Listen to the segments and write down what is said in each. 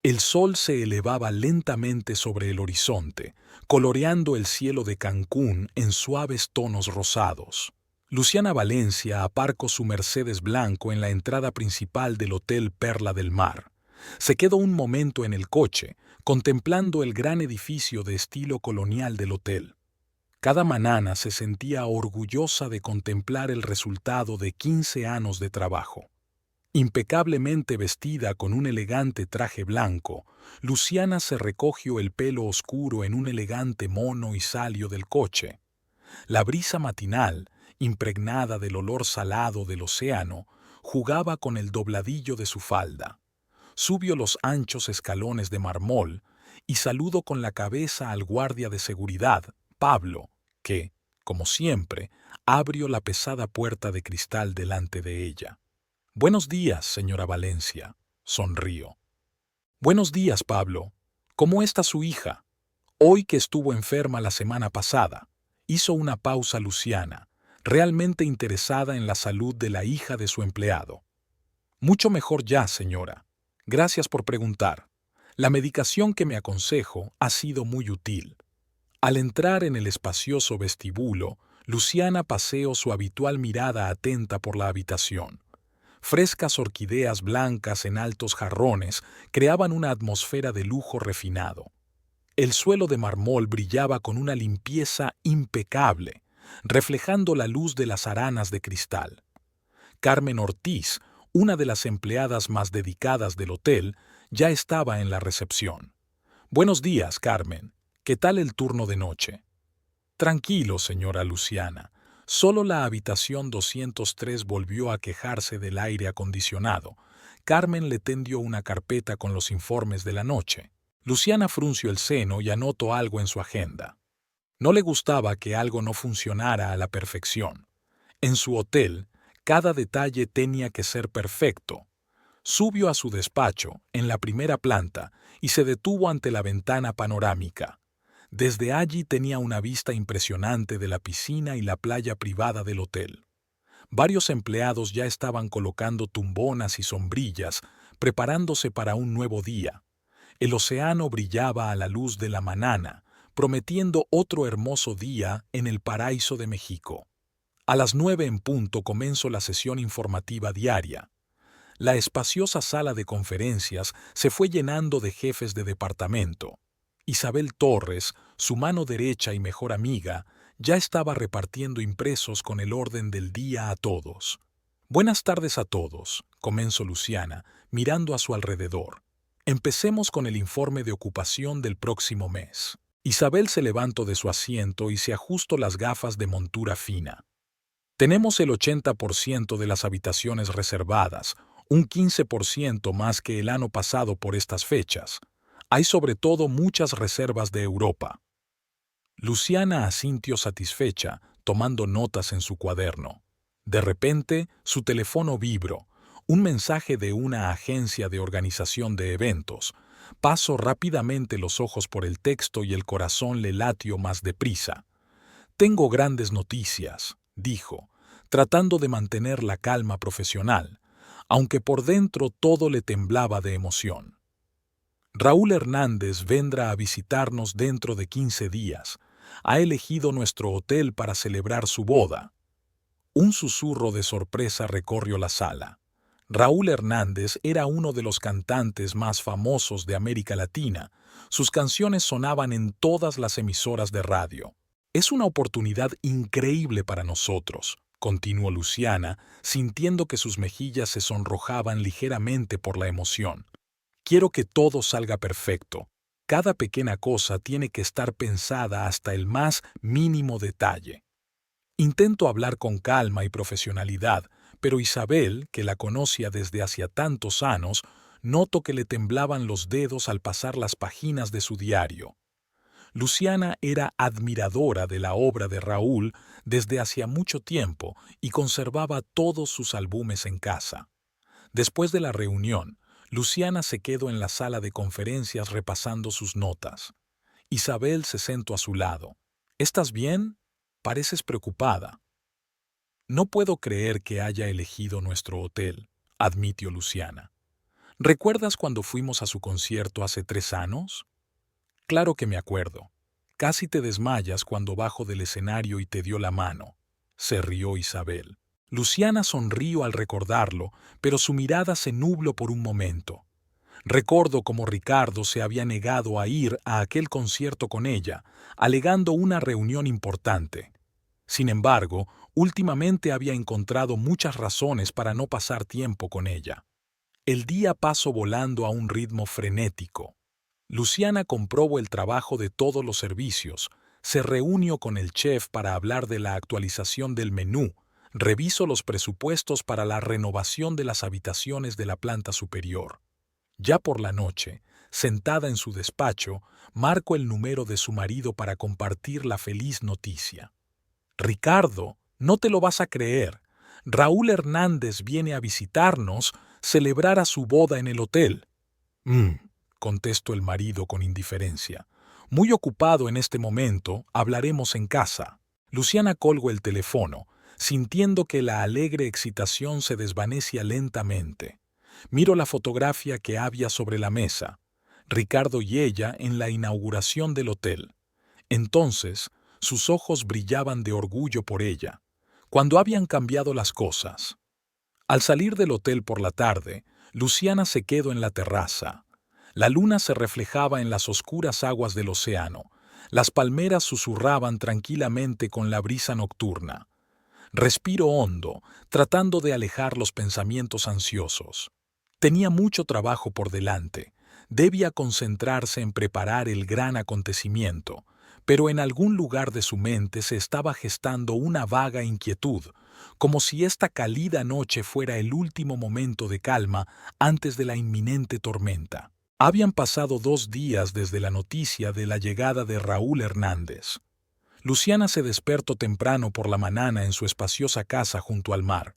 El sol se elevaba lentamente sobre el horizonte, coloreando el cielo de Cancún en suaves tonos rosados. Luciana Valencia aparcó su Mercedes blanco en la entrada principal del Hotel Perla del Mar. Se quedó un momento en el coche, contemplando el gran edificio de estilo colonial del hotel. Cada mañana se sentía orgullosa de contemplar el resultado de 15 años de trabajo. Impecablemente vestida con un elegante traje blanco, Luciana se recogió el pelo oscuro en un elegante mono y salió del coche. La brisa matinal, impregnada del olor salado del océano, jugaba con el dobladillo de su falda. Subió los anchos escalones de mármol y saludó con la cabeza al guardia de seguridad, Pablo, que, como siempre, abrió la pesada puerta de cristal delante de ella. «Buenos días, señora Valencia», sonrió. «Buenos días, Pablo. ¿Cómo está su hija? Hoy que estuvo enferma la semana pasada», hizo una pausa Luciana, realmente interesada en la salud de la hija de su empleado. «Mucho mejor ya, señora. Gracias por preguntar. La medicación que me aconsejo ha sido muy útil». Al entrar en el espacioso vestíbulo, Luciana paseó su habitual mirada atenta por la habitación. Frescas orquídeas blancas en altos jarrones creaban una atmósfera de lujo refinado. El suelo de mármol brillaba con una limpieza impecable, reflejando la luz de las aranas de cristal. Carmen Ortiz, una de las empleadas más dedicadas del hotel, ya estaba en la recepción. «Buenos días, Carmen. ¿Qué tal el turno de noche?» «Tranquilo, señora Luciana. Solo la habitación 203 volvió a quejarse del aire acondicionado». Carmen le tendió una carpeta con los informes de la noche. Luciana frunció el seno y anotó algo en su agenda. No le gustaba que algo no funcionara a la perfección. En su hotel, cada detalle tenía que ser perfecto. Subió a su despacho, en la primera planta, y se detuvo ante la ventana panorámica. Desde allí tenía una vista impresionante de la piscina y la playa privada del hotel. Varios empleados ya estaban colocando tumbonas y sombrillas, preparándose para un nuevo día. El océano brillaba a la luz de la mañana, prometiendo otro hermoso día en el paraíso de México. A las 9 en punto comenzó la sesión informativa diaria. La espaciosa sala de conferencias se fue llenando de jefes de departamento. Isabel Torres, su mano derecha y mejor amiga, ya estaba repartiendo impresos con el orden del día a todos. «Buenas tardes a todos», comenzó Luciana, mirando a su alrededor. «Empecemos con el informe de ocupación del próximo mes». Isabel se levantó de su asiento y se ajustó las gafas de montura fina. «Tenemos el 80% de las habitaciones reservadas, un 15% más que el año pasado por estas fechas. Hay sobre todo muchas reservas de Europa». Luciana asintió satisfecha, tomando notas en su cuaderno. De repente, su teléfono vibró. Un mensaje de una agencia de organización de eventos. Pasó rápidamente los ojos por el texto y el corazón le latió más deprisa. «Tengo grandes noticias», dijo, tratando de mantener la calma profesional, aunque por dentro todo le temblaba de emoción. «Raúl Hernández vendrá a visitarnos dentro de 15 días. Ha elegido nuestro hotel para celebrar su boda». Un susurro de sorpresa recorrió la sala. Raúl Hernández era uno de los cantantes más famosos de América Latina. Sus canciones sonaban en todas las emisoras de radio. «Es una oportunidad increíble para nosotros», continuó Luciana, sintiendo que sus mejillas se sonrojaban ligeramente por la emoción. «Quiero que todo salga perfecto. Cada pequeña cosa tiene que estar pensada hasta el más mínimo detalle». Intento hablar con calma y profesionalidad, pero Isabel, que la conocía desde hacía tantos años, notó que le temblaban los dedos al pasar las páginas de su diario. Luciana era admiradora de la obra de Raúl desde hacía mucho tiempo y conservaba todos sus álbumes en casa. Después de la reunión, Luciana se quedó en la sala de conferencias repasando sus notas. Isabel se sentó a su lado. «¿Estás bien? Pareces preocupada». «No puedo creer que haya elegido nuestro hotel», admitió Luciana. ¿Recuerdas cuando fuimos a su concierto hace 3 años? Claro que me acuerdo. Casi te desmayas cuando bajo del escenario y te dio la mano. Se rió Isabel. Luciana sonrió al recordarlo, pero su mirada se nubló por un momento. Recuerdo cómo Ricardo se había negado a ir a aquel concierto con ella, alegando una reunión importante. Sin embargo, últimamente había encontrado muchas razones para no pasar tiempo con ella. El día pasó volando a un ritmo frenético. Luciana comprobó el trabajo de todos los servicios, se reunió con el chef para hablar de la actualización del menú, revisó los presupuestos para la renovación de las habitaciones de la planta superior. Ya por la noche, sentada en su despacho, marcó el número de su marido para compartir la feliz noticia. Ricardo, no te lo vas a creer. Raúl Hernández viene a visitarnos, celebrar su boda en el hotel. Contestó el marido con indiferencia. Muy ocupado en este momento, hablaremos en casa. Luciana colgó el teléfono, sintiendo que la alegre excitación se desvanecía lentamente. Miró la fotografía que había sobre la mesa. Ricardo y ella en la inauguración del hotel. Entonces, sus ojos brillaban de orgullo por ella. Cuando habían cambiado las cosas. Al salir del hotel por la tarde, Luciana se quedó en la terraza. La luna se reflejaba en las oscuras aguas del océano. Las palmeras susurraban tranquilamente con la brisa nocturna. Respiró hondo, tratando de alejar los pensamientos ansiosos. Tenía mucho trabajo por delante. Debía concentrarse en preparar el gran acontecimiento, pero en algún lugar de su mente se estaba gestando una vaga inquietud, como si esta cálida noche fuera el último momento de calma antes de la inminente tormenta. Habían pasado 2 días desde la noticia de la llegada de Raúl Hernández. Luciana se despertó temprano por la mañana en su espaciosa casa junto al mar.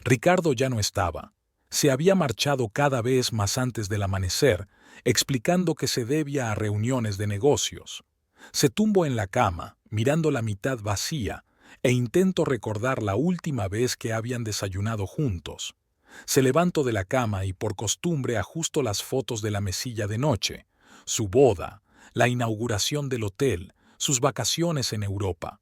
Ricardo ya no estaba. Se había marchado cada vez más antes del amanecer, explicando que se debía a reuniones de negocios. Se tumbó en la cama, mirando la mitad vacía, e intentó recordar la última vez que habían desayunado juntos. Se levantó de la cama y por costumbre ajustó las fotos de la mesilla de noche, su boda, la inauguración del hotel, sus vacaciones en Europa.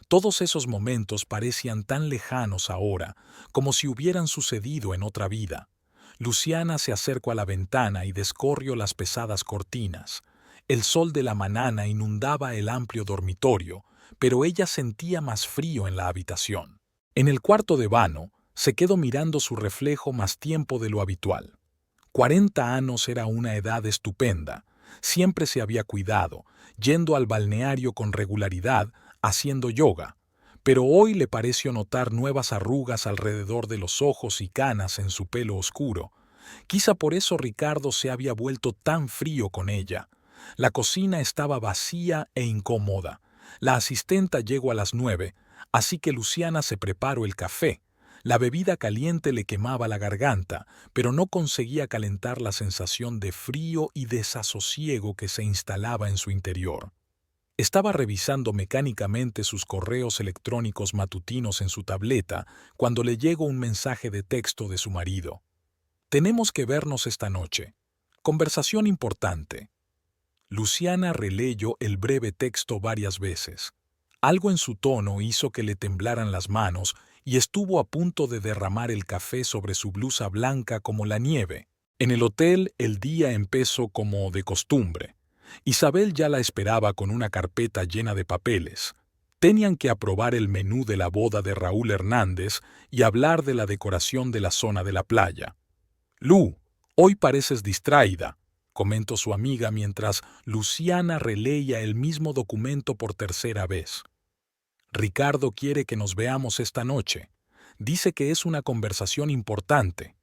Todos esos momentos parecían tan lejanos ahora, como si hubieran sucedido en otra vida. Luciana se acercó a la ventana y descorrió las pesadas cortinas. El sol de la mañana inundaba el amplio dormitorio, pero ella sentía más frío en la habitación. En el cuarto de baño, se quedó mirando su reflejo más tiempo de lo habitual. 40 años era una edad estupenda. Siempre se había cuidado, yendo al balneario con regularidad, haciendo yoga, pero hoy le pareció notar nuevas arrugas alrededor de los ojos y canas en su pelo oscuro. Quizá por eso Ricardo se había vuelto tan frío con ella. La cocina estaba vacía e incómoda. La asistenta llegó a las 9, así que Luciana se preparó el café. La bebida caliente le quemaba la garganta, pero no conseguía calentar la sensación de frío y desasosiego que se instalaba en su interior. Estaba revisando mecánicamente sus correos electrónicos matutinos en su tableta cuando le llegó un mensaje de texto de su marido. «Tenemos que vernos esta noche. Conversación importante». Luciana releyó el breve texto varias veces. Algo en su tono hizo que le temblaran las manos y estuvo a punto de derramar el café sobre su blusa blanca como la nieve. En el hotel el día empezó como de costumbre. Isabel ya la esperaba con una carpeta llena de papeles. Tenían que aprobar el menú de la boda de Raúl Hernández y hablar de la decoración de la zona de la playa. «Lu, hoy pareces distraída», comentó su amiga mientras Luciana releía el mismo documento por tercera vez. «Ricardo quiere que nos veamos esta noche. Dice que es una conversación importante».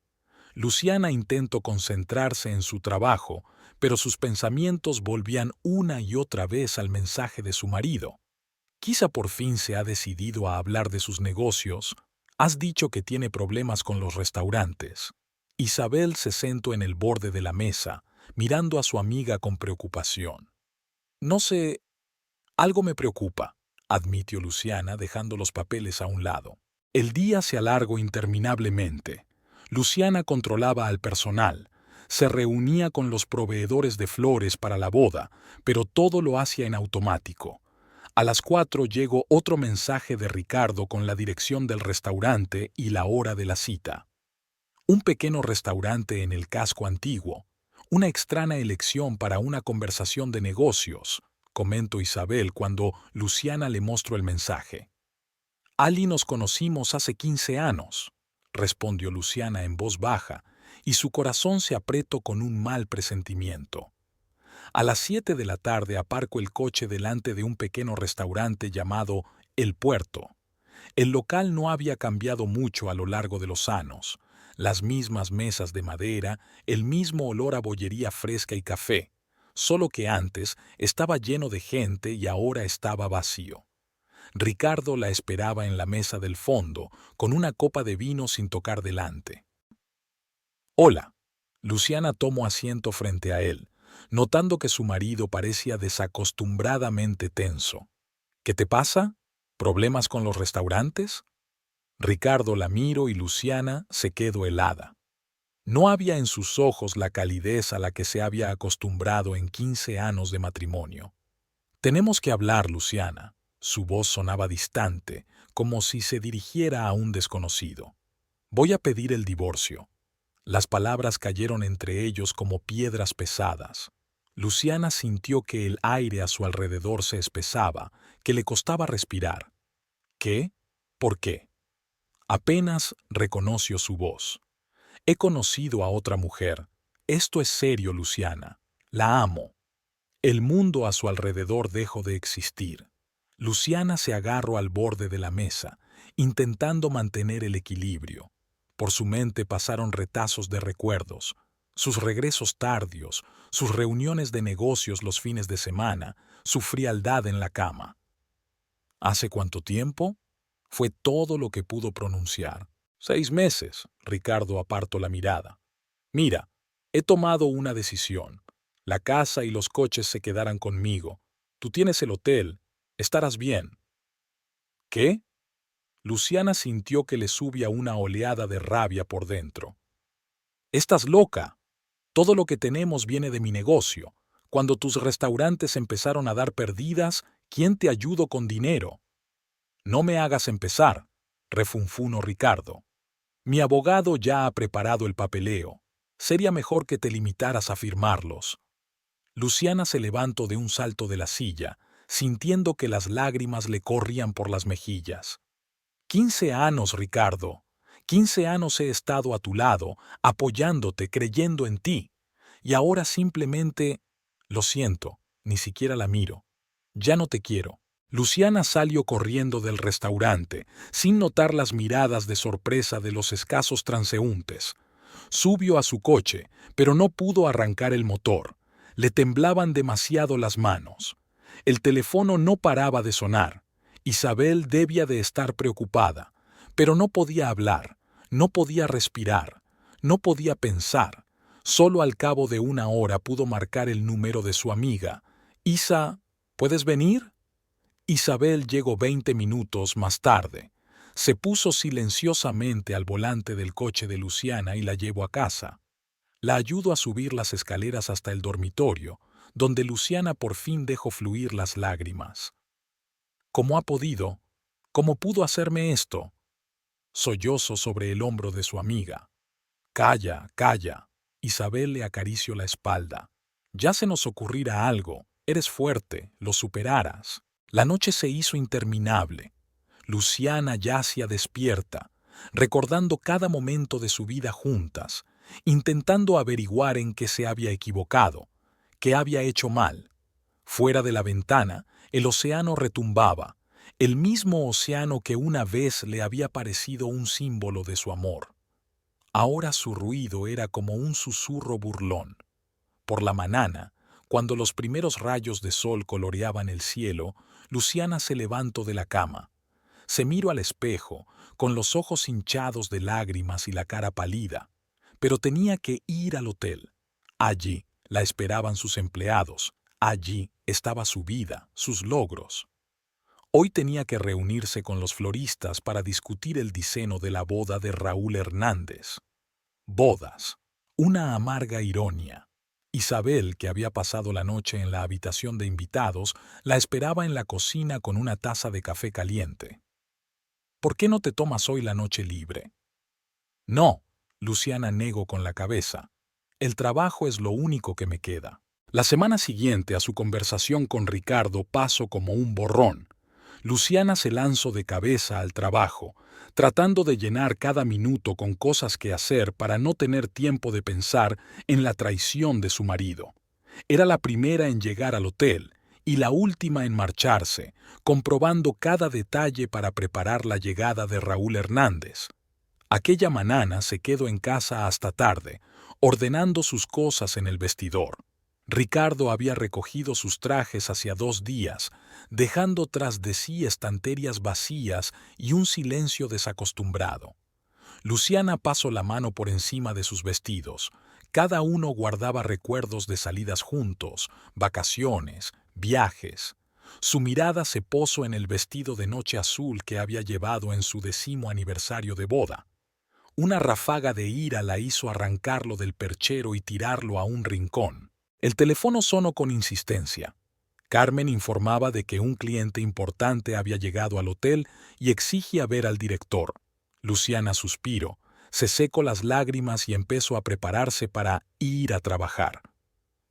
Luciana intentó concentrarse en su trabajo, pero sus pensamientos volvían una y otra vez al mensaje de su marido. Quizá por fin se ha decidido a hablar de sus negocios. Has dicho que tiene problemas con los restaurantes. Isabel se sentó en el borde de la mesa, mirando a su amiga con preocupación. «No sé, algo me preocupa», admitió Luciana dejando los papeles a un lado. El día se alargó interminablemente. Luciana controlaba al personal. se reunía con los proveedores de flores para la boda, pero todo lo hacía en automático. A las 4 llegó otro mensaje de Ricardo con la dirección del restaurante y la hora de la cita. Un pequeño restaurante en el casco antiguo. Una extraña elección para una conversación de negocios, comentó Isabel cuando Luciana le mostró el mensaje. Ali nos conocimos hace 15 años, respondió Luciana en voz baja, y su corazón se apretó con un mal presentimiento. A las 7 de la tarde aparcó el coche delante de un pequeño restaurante llamado El Puerto. El local no había cambiado mucho a lo largo de los años. Las mismas mesas de madera, el mismo olor a bollería fresca y café, solo que antes estaba lleno de gente y ahora estaba vacío. Ricardo la esperaba en la mesa del fondo, con una copa de vino sin tocar delante. «Hola». Luciana tomó asiento frente a él, notando que su marido parecía desacostumbradamente tenso. «¿Qué te pasa? ¿Problemas con los restaurantes?» Ricardo la miró y Luciana se quedó helada. No había en sus ojos la calidez a la que se había acostumbrado en 15 años de matrimonio. «Tenemos que hablar, Luciana». Su voz sonaba distante, como si se dirigiera a un desconocido. «Voy a pedir el divorcio». Las palabras cayeron entre ellos como piedras pesadas. Luciana sintió que el aire a su alrededor se espesaba, que le costaba respirar. ¿Qué? ¿Por qué? Apenas reconoció su voz. «He conocido a otra mujer. Esto es serio, Luciana. La amo». El mundo a su alrededor dejó de existir. Luciana se agarró al borde de la mesa, intentando mantener el equilibrio. Por su mente pasaron retazos de recuerdos, sus regresos tardíos, sus reuniones de negocios los fines de semana, su frialdad en la cama. «¿Hace cuánto tiempo?», fue todo lo que pudo pronunciar. «6 meses», Ricardo apartó la mirada. «Mira, he tomado una decisión. La casa y los coches se quedarán conmigo. Tú tienes el hotel. Estarás bien». «¿Qué?». Luciana sintió que le subía una oleada de rabia por dentro. «Estás loca. Todo lo que tenemos viene de mi negocio. Cuando tus restaurantes empezaron a dar pérdidas, ¿quién te ayudó con dinero?». «No me hagas empezar», refunfuñó Ricardo. «Mi abogado ya ha preparado el papeleo. Sería mejor que te limitaras a firmarlos». Luciana se levantó de un salto de la silla, sintiendo que las lágrimas le corrían por las mejillas. «15 años, Ricardo. 15 años he estado a tu lado, apoyándote, creyendo en ti. Y ahora simplemente... Lo siento, ni siquiera la miro. Ya no te quiero». Luciana salió corriendo del restaurante, sin notar las miradas de sorpresa de los escasos transeúntes. Subió a su coche, pero no pudo arrancar el motor. Le temblaban demasiado las manos. El teléfono no paraba de sonar. Isabel debía de estar preocupada, pero no podía hablar, no podía respirar, no podía pensar. Solo al cabo de 1 hora pudo marcar el número de su amiga. «Isa, ¿puedes venir?». Isabel llegó 20 minutos más tarde. Se puso silenciosamente al volante del coche de Luciana y la llevó a casa. La ayudó a subir las escaleras hasta el dormitorio, donde Luciana por fin dejó fluir las lágrimas. «¿Cómo ha podido? ¿Cómo pudo hacerme esto?». Sollozó sobre el hombro de su amiga. «Calla, calla». Isabel le acarició la espalda. «Ya se nos ocurrirá algo. Eres fuerte, lo superarás». La noche se hizo interminable. Luciana yacía despierta, recordando cada momento de su vida juntas, intentando averiguar en qué se había equivocado, qué había hecho mal. Fuera de la ventana, el océano retumbaba, el mismo océano que una vez le había parecido un símbolo de su amor. Ahora su ruido era como un susurro burlón. Por la mañana, cuando los primeros rayos de sol coloreaban el cielo, Luciana se levantó de la cama. Se miró al espejo, con los ojos hinchados de lágrimas y la cara pálida. Pero tenía que ir al hotel. Allí la esperaban sus empleados. Allí estaba su vida, sus logros. Hoy tenía que reunirse con los floristas para discutir el diseño de la boda de Raúl Hernández. Bodas. una amarga ironía. Isabel, que había pasado la noche en la habitación de invitados, la esperaba en la cocina con una taza de café caliente. ¿Por qué no te tomas hoy la noche libre? No, Luciana negó con la cabeza. El trabajo es lo único que me queda. La semana siguiente a su conversación con Ricardo pasó como un borrón. Luciana se lanzó de cabeza al trabajo, tratando de llenar cada minuto con cosas que hacer para no tener tiempo de pensar en la traición de su marido. Era la primera en llegar al hotel y la última en marcharse, comprobando cada detalle para preparar la llegada de Raúl Hernández. Aquella mañana se quedó en casa hasta tarde, ordenando sus cosas en el vestidor. Ricardo había recogido sus trajes hacía 2 días, dejando tras de sí estanterías vacías y un silencio desacostumbrado. Luciana pasó la mano por encima de sus vestidos. Cada uno guardaba recuerdos de salidas juntos, vacaciones, viajes. Su mirada se posó en el vestido de noche azul que había llevado en su 10º aniversario de boda. Una ráfaga de ira la hizo arrancarlo del perchero y tirarlo a un rincón. El teléfono sonó con insistencia. Carmen informaba de que un cliente importante había llegado al hotel y exigía ver al director. Luciana suspiró, se secó las lágrimas y empezó a prepararse para ir a trabajar.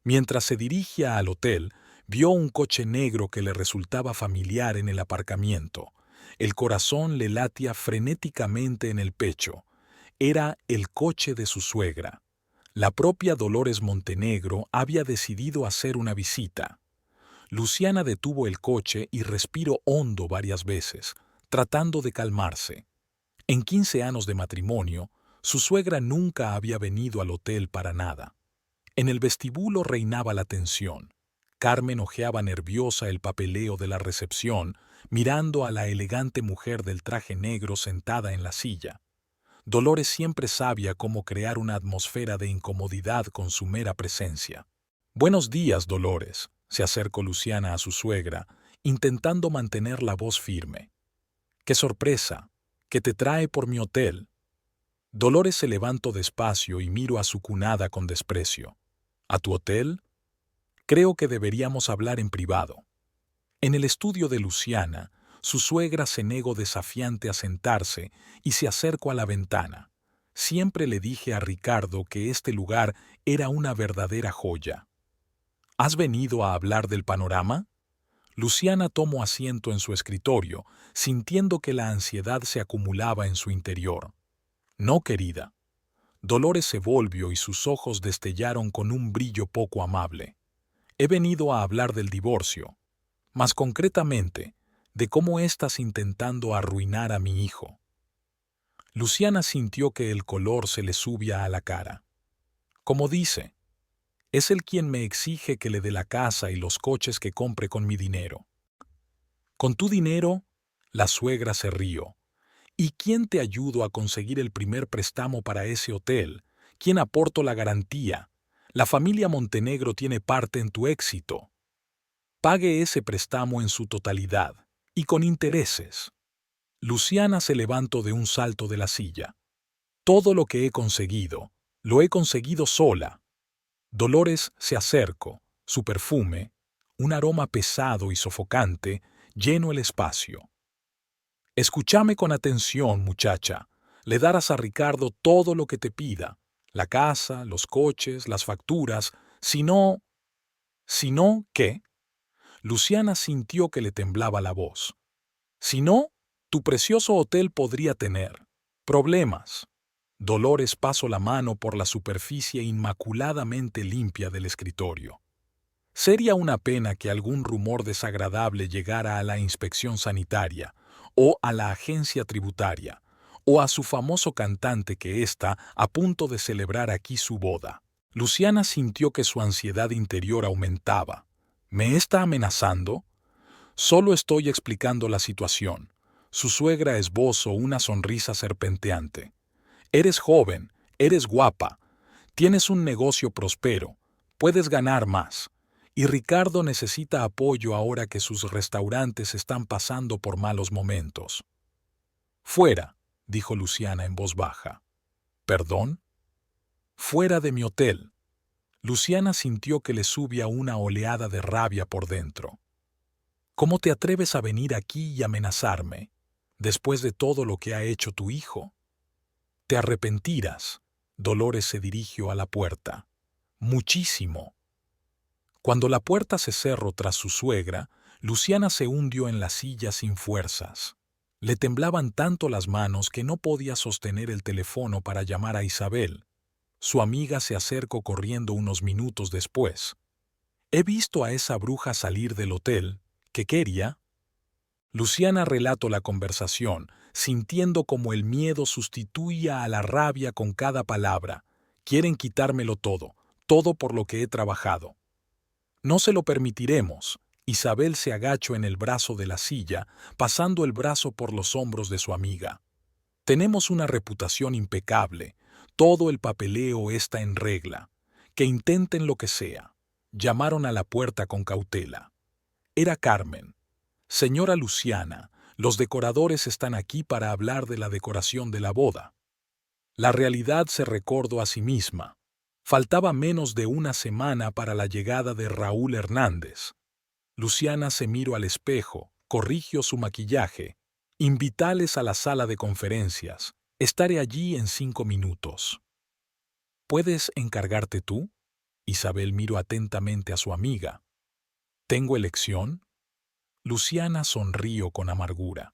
Mientras se dirigía al hotel, vio un coche negro que le resultaba familiar en el aparcamiento. El corazón le latía frenéticamente en el pecho. Era el coche de su suegra. La propia Dolores Montenegro había decidido hacer una visita. Luciana detuvo el coche y respiró hondo varias veces, tratando de calmarse. En 15 años de matrimonio, su suegra nunca había venido al hotel para nada. En el vestíbulo reinaba la tensión. Carmen hojeaba nerviosa el papeleo de la recepción, mirando a la elegante mujer del traje negro sentada en la silla. Dolores siempre sabía cómo crear una atmósfera de incomodidad con su mera presencia. «Buenos días, Dolores», se acercó Luciana a su suegra, intentando mantener la voz firme. «¡Qué sorpresa! ¿Qué te trae por mi hotel?» Dolores se levantó despacio y miró a su cunada con desprecio. «¿A tu hotel? Creo que deberíamos hablar en privado». En el estudio de Luciana, su suegra se negó desafiante a sentarse y se acercó a la ventana. Siempre le dije a Ricardo que este lugar era una verdadera joya. ¿Has venido a hablar del panorama? Luciana tomó asiento en su escritorio, sintiendo que la ansiedad se acumulaba en su interior. No, querida. Dolores se volvió y sus ojos destellaron con un brillo poco amable. He venido a hablar del divorcio, más concretamente, de cómo estás intentando arruinar a mi hijo. Luciana sintió que el color se le subía a la cara. Como dice, es él quien me exige que le dé la casa y los coches que compre con mi dinero. ¿Con tu dinero? La suegra se rió. ¿Y quién te ayudó a conseguir el primer préstamo para ese hotel? ¿Quién aportó la garantía? La familia Montenegro tiene parte en tu éxito. Pague ese préstamo en su totalidad, y con intereses. Luciana se levantó de un salto de la silla. Todo lo que he conseguido, lo he conseguido sola. Dolores se acercó, su perfume, un aroma pesado y sofocante, llenó el espacio. Escúchame con atención, muchacha. Le darás a Ricardo todo lo que te pida, la casa, los coches, las facturas, si no... ¿Si no qué? Luciana sintió que le temblaba la voz. Si no, tu precioso hotel podría tener problemas. Dolores pasó la mano por la superficie inmaculadamente limpia del escritorio. Sería una pena que algún rumor desagradable llegara a la inspección sanitaria, o a la agencia tributaria, o a su famoso cantante que está a punto de celebrar aquí su boda. Luciana sintió que su ansiedad interior aumentaba. ¿Me está amenazando? Solo estoy explicando la situación. Su suegra esbozó una sonrisa serpenteante. Eres joven, eres guapa, tienes un negocio próspero, puedes ganar más. Y Ricardo necesita apoyo ahora que sus restaurantes están pasando por malos momentos. Fuera, dijo Luciana en voz baja. ¿Perdón? Fuera de mi hotel. Luciana sintió que le subía una oleada de rabia por dentro. ¿Cómo te atreves a venir aquí y amenazarme, después de todo lo que ha hecho tu hijo? Te arrepentirás. Dolores se dirigió a la puerta. Muchísimo. Cuando la puerta se cerró tras su suegra, Luciana se hundió en la silla sin fuerzas. Le temblaban tanto las manos que no podía sostener el teléfono para llamar a Isabel. Su amiga se acercó corriendo unos minutos después. He visto a esa bruja salir del hotel. ¿Qué quería? Luciana relató la conversación, sintiendo como el miedo sustituía a la rabia con cada palabra. Quieren quitármelo todo, todo por lo que he trabajado. No se lo permitiremos. Isabel se agachó en el brazo de la silla, pasando el brazo por los hombros de su amiga. Tenemos una reputación impecable. Todo el papeleo está en regla. Que intenten lo que sea. Llamaron a la puerta con cautela. Era Carmen. Señora Luciana, los decoradores están aquí para hablar de la decoración de la boda. La realidad se recordó a sí misma. Faltaba menos de una semana para la llegada de Raúl Hernández. Luciana se miró al espejo, corrigió su maquillaje. Invítales a la sala de conferencias. Estaré allí en 5 minutos. ¿Puedes encargarte tú? Isabel miró atentamente a su amiga. ¿Tengo elección? Luciana sonrió con amargura.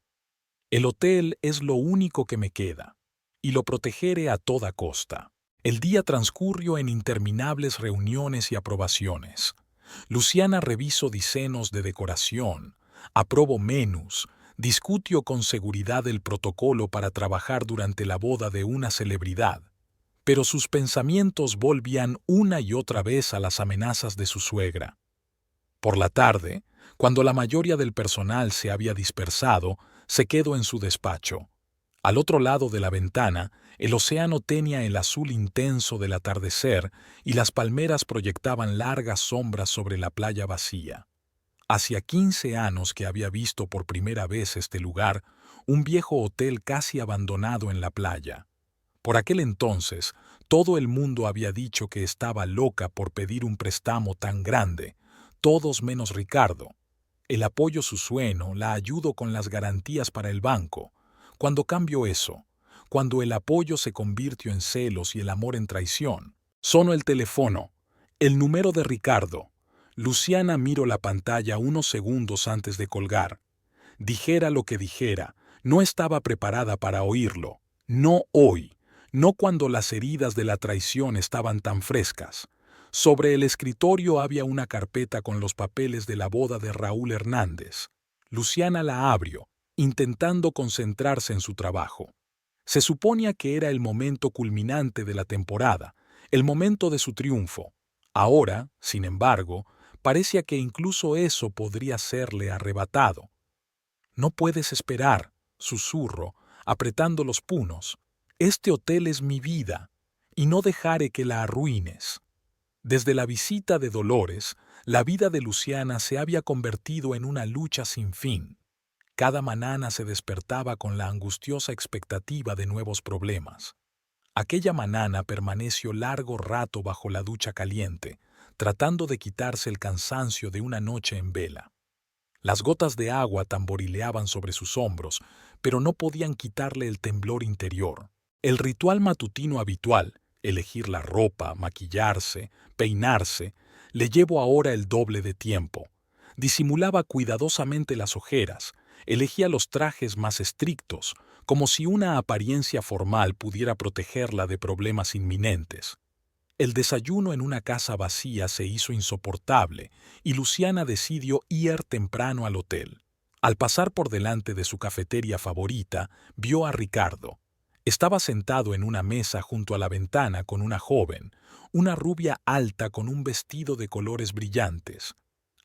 El hotel es lo único que me queda, y lo protegeré a toda costa. El día transcurrió en interminables reuniones y aprobaciones. Luciana revisó diseños de decoración, aprobó menús, discutió con seguridad el protocolo para trabajar durante la boda de una celebridad, pero sus pensamientos volvían una y otra vez a las amenazas de su suegra. Por la tarde, cuando la mayoría del personal se había dispersado, se quedó en su despacho. Al otro lado de la ventana, el océano tenía el azul intenso del atardecer y las palmeras proyectaban largas sombras sobre la playa vacía. Hacía 15 años que había visto por primera vez este lugar, un viejo hotel casi abandonado en la playa. Por aquel entonces, todo el mundo había dicho que estaba loca por pedir un préstamo tan grande, todos menos Ricardo. El apoyo su sueño la ayudó con las garantías para el banco. Cuando cambió eso, cuando el apoyo se convirtió en celos y el amor en traición, sonó el teléfono, el número de Ricardo. Luciana miró la pantalla unos segundos antes de colgar. Dijera lo que dijera, no estaba preparada para oírlo. No hoy, no cuando las heridas de la traición estaban tan frescas. Sobre el escritorio había una carpeta con los papeles de la boda de Raúl Hernández. Luciana la abrió, intentando concentrarse en su trabajo. Se suponía que era el momento culminante de la temporada, el momento de su triunfo. Ahora, sin embargo, parecía que incluso eso podría serle arrebatado. No puedes esperar, susurró, apretando los puños. Este hotel es mi vida, y no dejaré que la arruines. Desde la visita de Dolores, la vida de Luciana se había convertido en una lucha sin fin. Cada mañana se despertaba con la angustiosa expectativa de nuevos problemas. Aquella mañana permaneció largo rato bajo la ducha caliente, tratando de quitarse el cansancio de una noche en vela. Las gotas de agua tamborileaban sobre sus hombros, pero no podían quitarle el temblor interior. El ritual matutino habitual, elegir la ropa, maquillarse, peinarse, le llevó ahora el doble de tiempo. Disimulaba cuidadosamente las ojeras, elegía los trajes más estrictos, como si una apariencia formal pudiera protegerla de problemas inminentes. El desayuno en una casa vacía se hizo insoportable y Luciana decidió ir temprano al hotel. Al pasar por delante de su cafetería favorita, vio a Ricardo. Estaba sentado en una mesa junto a la ventana con una joven, una rubia alta con un vestido de colores brillantes.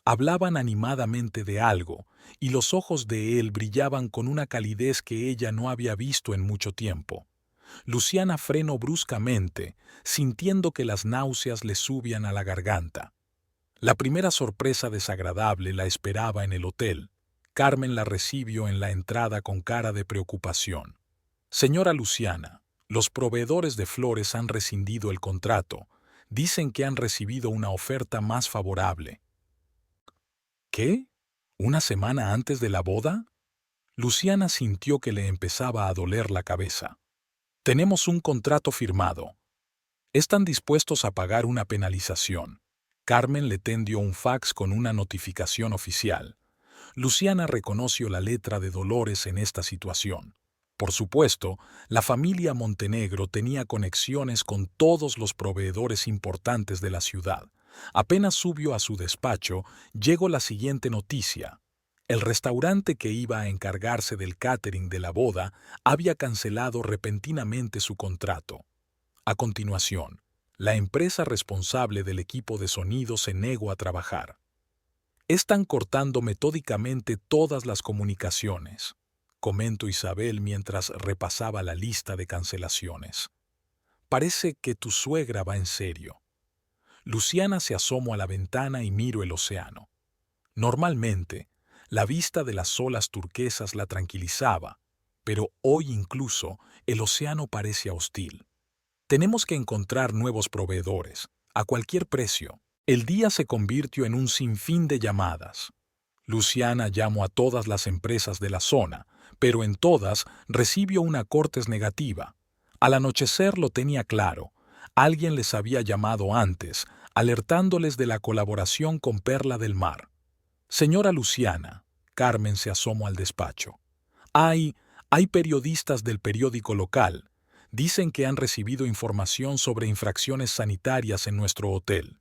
Hablaban animadamente de algo, y los ojos de él brillaban con una calidez que ella no había visto en mucho tiempo. Luciana frenó bruscamente, sintiendo que las náuseas le subían a la garganta. La primera sorpresa desagradable la esperaba en el hotel. Carmen la recibió en la entrada con cara de preocupación. «Señora Luciana, Los proveedores de flores han rescindido el contrato. Dicen que han recibido una oferta más favorable. ¿Qué? ¿Una semana antes de la boda? Luciana sintió que le empezaba a doler la cabeza. Tenemos un contrato firmado. ¿Están dispuestos a pagar una penalización? Carmen le tendió un fax con una notificación oficial. Luciana reconoció la letra de Dolores en esta situación. Por supuesto, la familia Montenegro tenía conexiones con todos los proveedores importantes de la ciudad. Apenas subió a su despacho, llegó la siguiente noticia. El restaurante que iba a encargarse del catering de la boda había cancelado repentinamente su contrato. A continuación, la empresa responsable del equipo de sonido se negó a trabajar. Están cortando metódicamente todas las comunicaciones, comentó Isabel mientras repasaba la lista de cancelaciones. Parece que tu suegra va en serio. Luciana se asomó a la ventana y miró el océano. Normalmente, la vista de las olas turquesas la tranquilizaba, pero hoy incluso el océano parece hostil. Tenemos que encontrar nuevos proveedores, a cualquier precio. El día se convirtió en un sinfín de llamadas. Luciana llamó a todas las empresas de la zona, pero en todas recibió una cortes negativa. Al anochecer lo tenía claro. Alguien les había llamado antes, alertándoles de la colaboración con Perla del Mar. Señora Luciana, Carmen se asomó al despacho. Hay periodistas del periódico local. Dicen que han recibido información sobre infracciones sanitarias en nuestro hotel.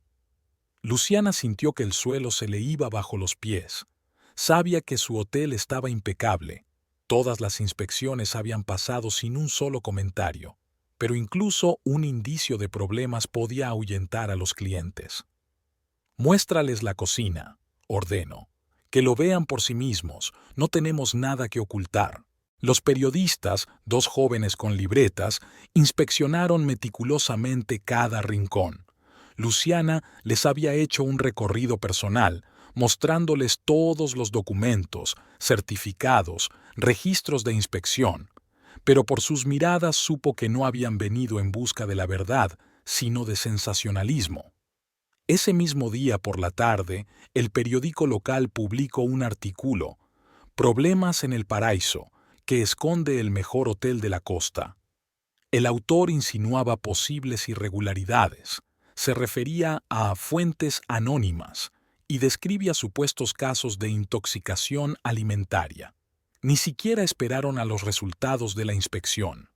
Luciana sintió que el suelo se le iba bajo los pies. Sabía que su hotel estaba impecable. Todas las inspecciones habían pasado sin un solo comentario, pero incluso un indicio de problemas podía ahuyentar a los clientes. Muéstrales la cocina, ordenó. Que lo vean por sí mismos, no tenemos nada que ocultar. Los periodistas, dos jóvenes con libretas, inspeccionaron meticulosamente cada rincón. Luciana les había hecho un recorrido personal, mostrándoles todos los documentos, certificados, registros de inspección. Pero por sus miradas supo que no habían venido en busca de la verdad, sino de sensacionalismo. Ese mismo día por la tarde, el periódico local publicó un artículo, Problemas en el Paraíso, que esconde el mejor hotel de la costa. El autor insinuaba posibles irregularidades, se refería a fuentes anónimas y describía supuestos casos de intoxicación alimentaria. Ni siquiera esperaron a los resultados de la inspección.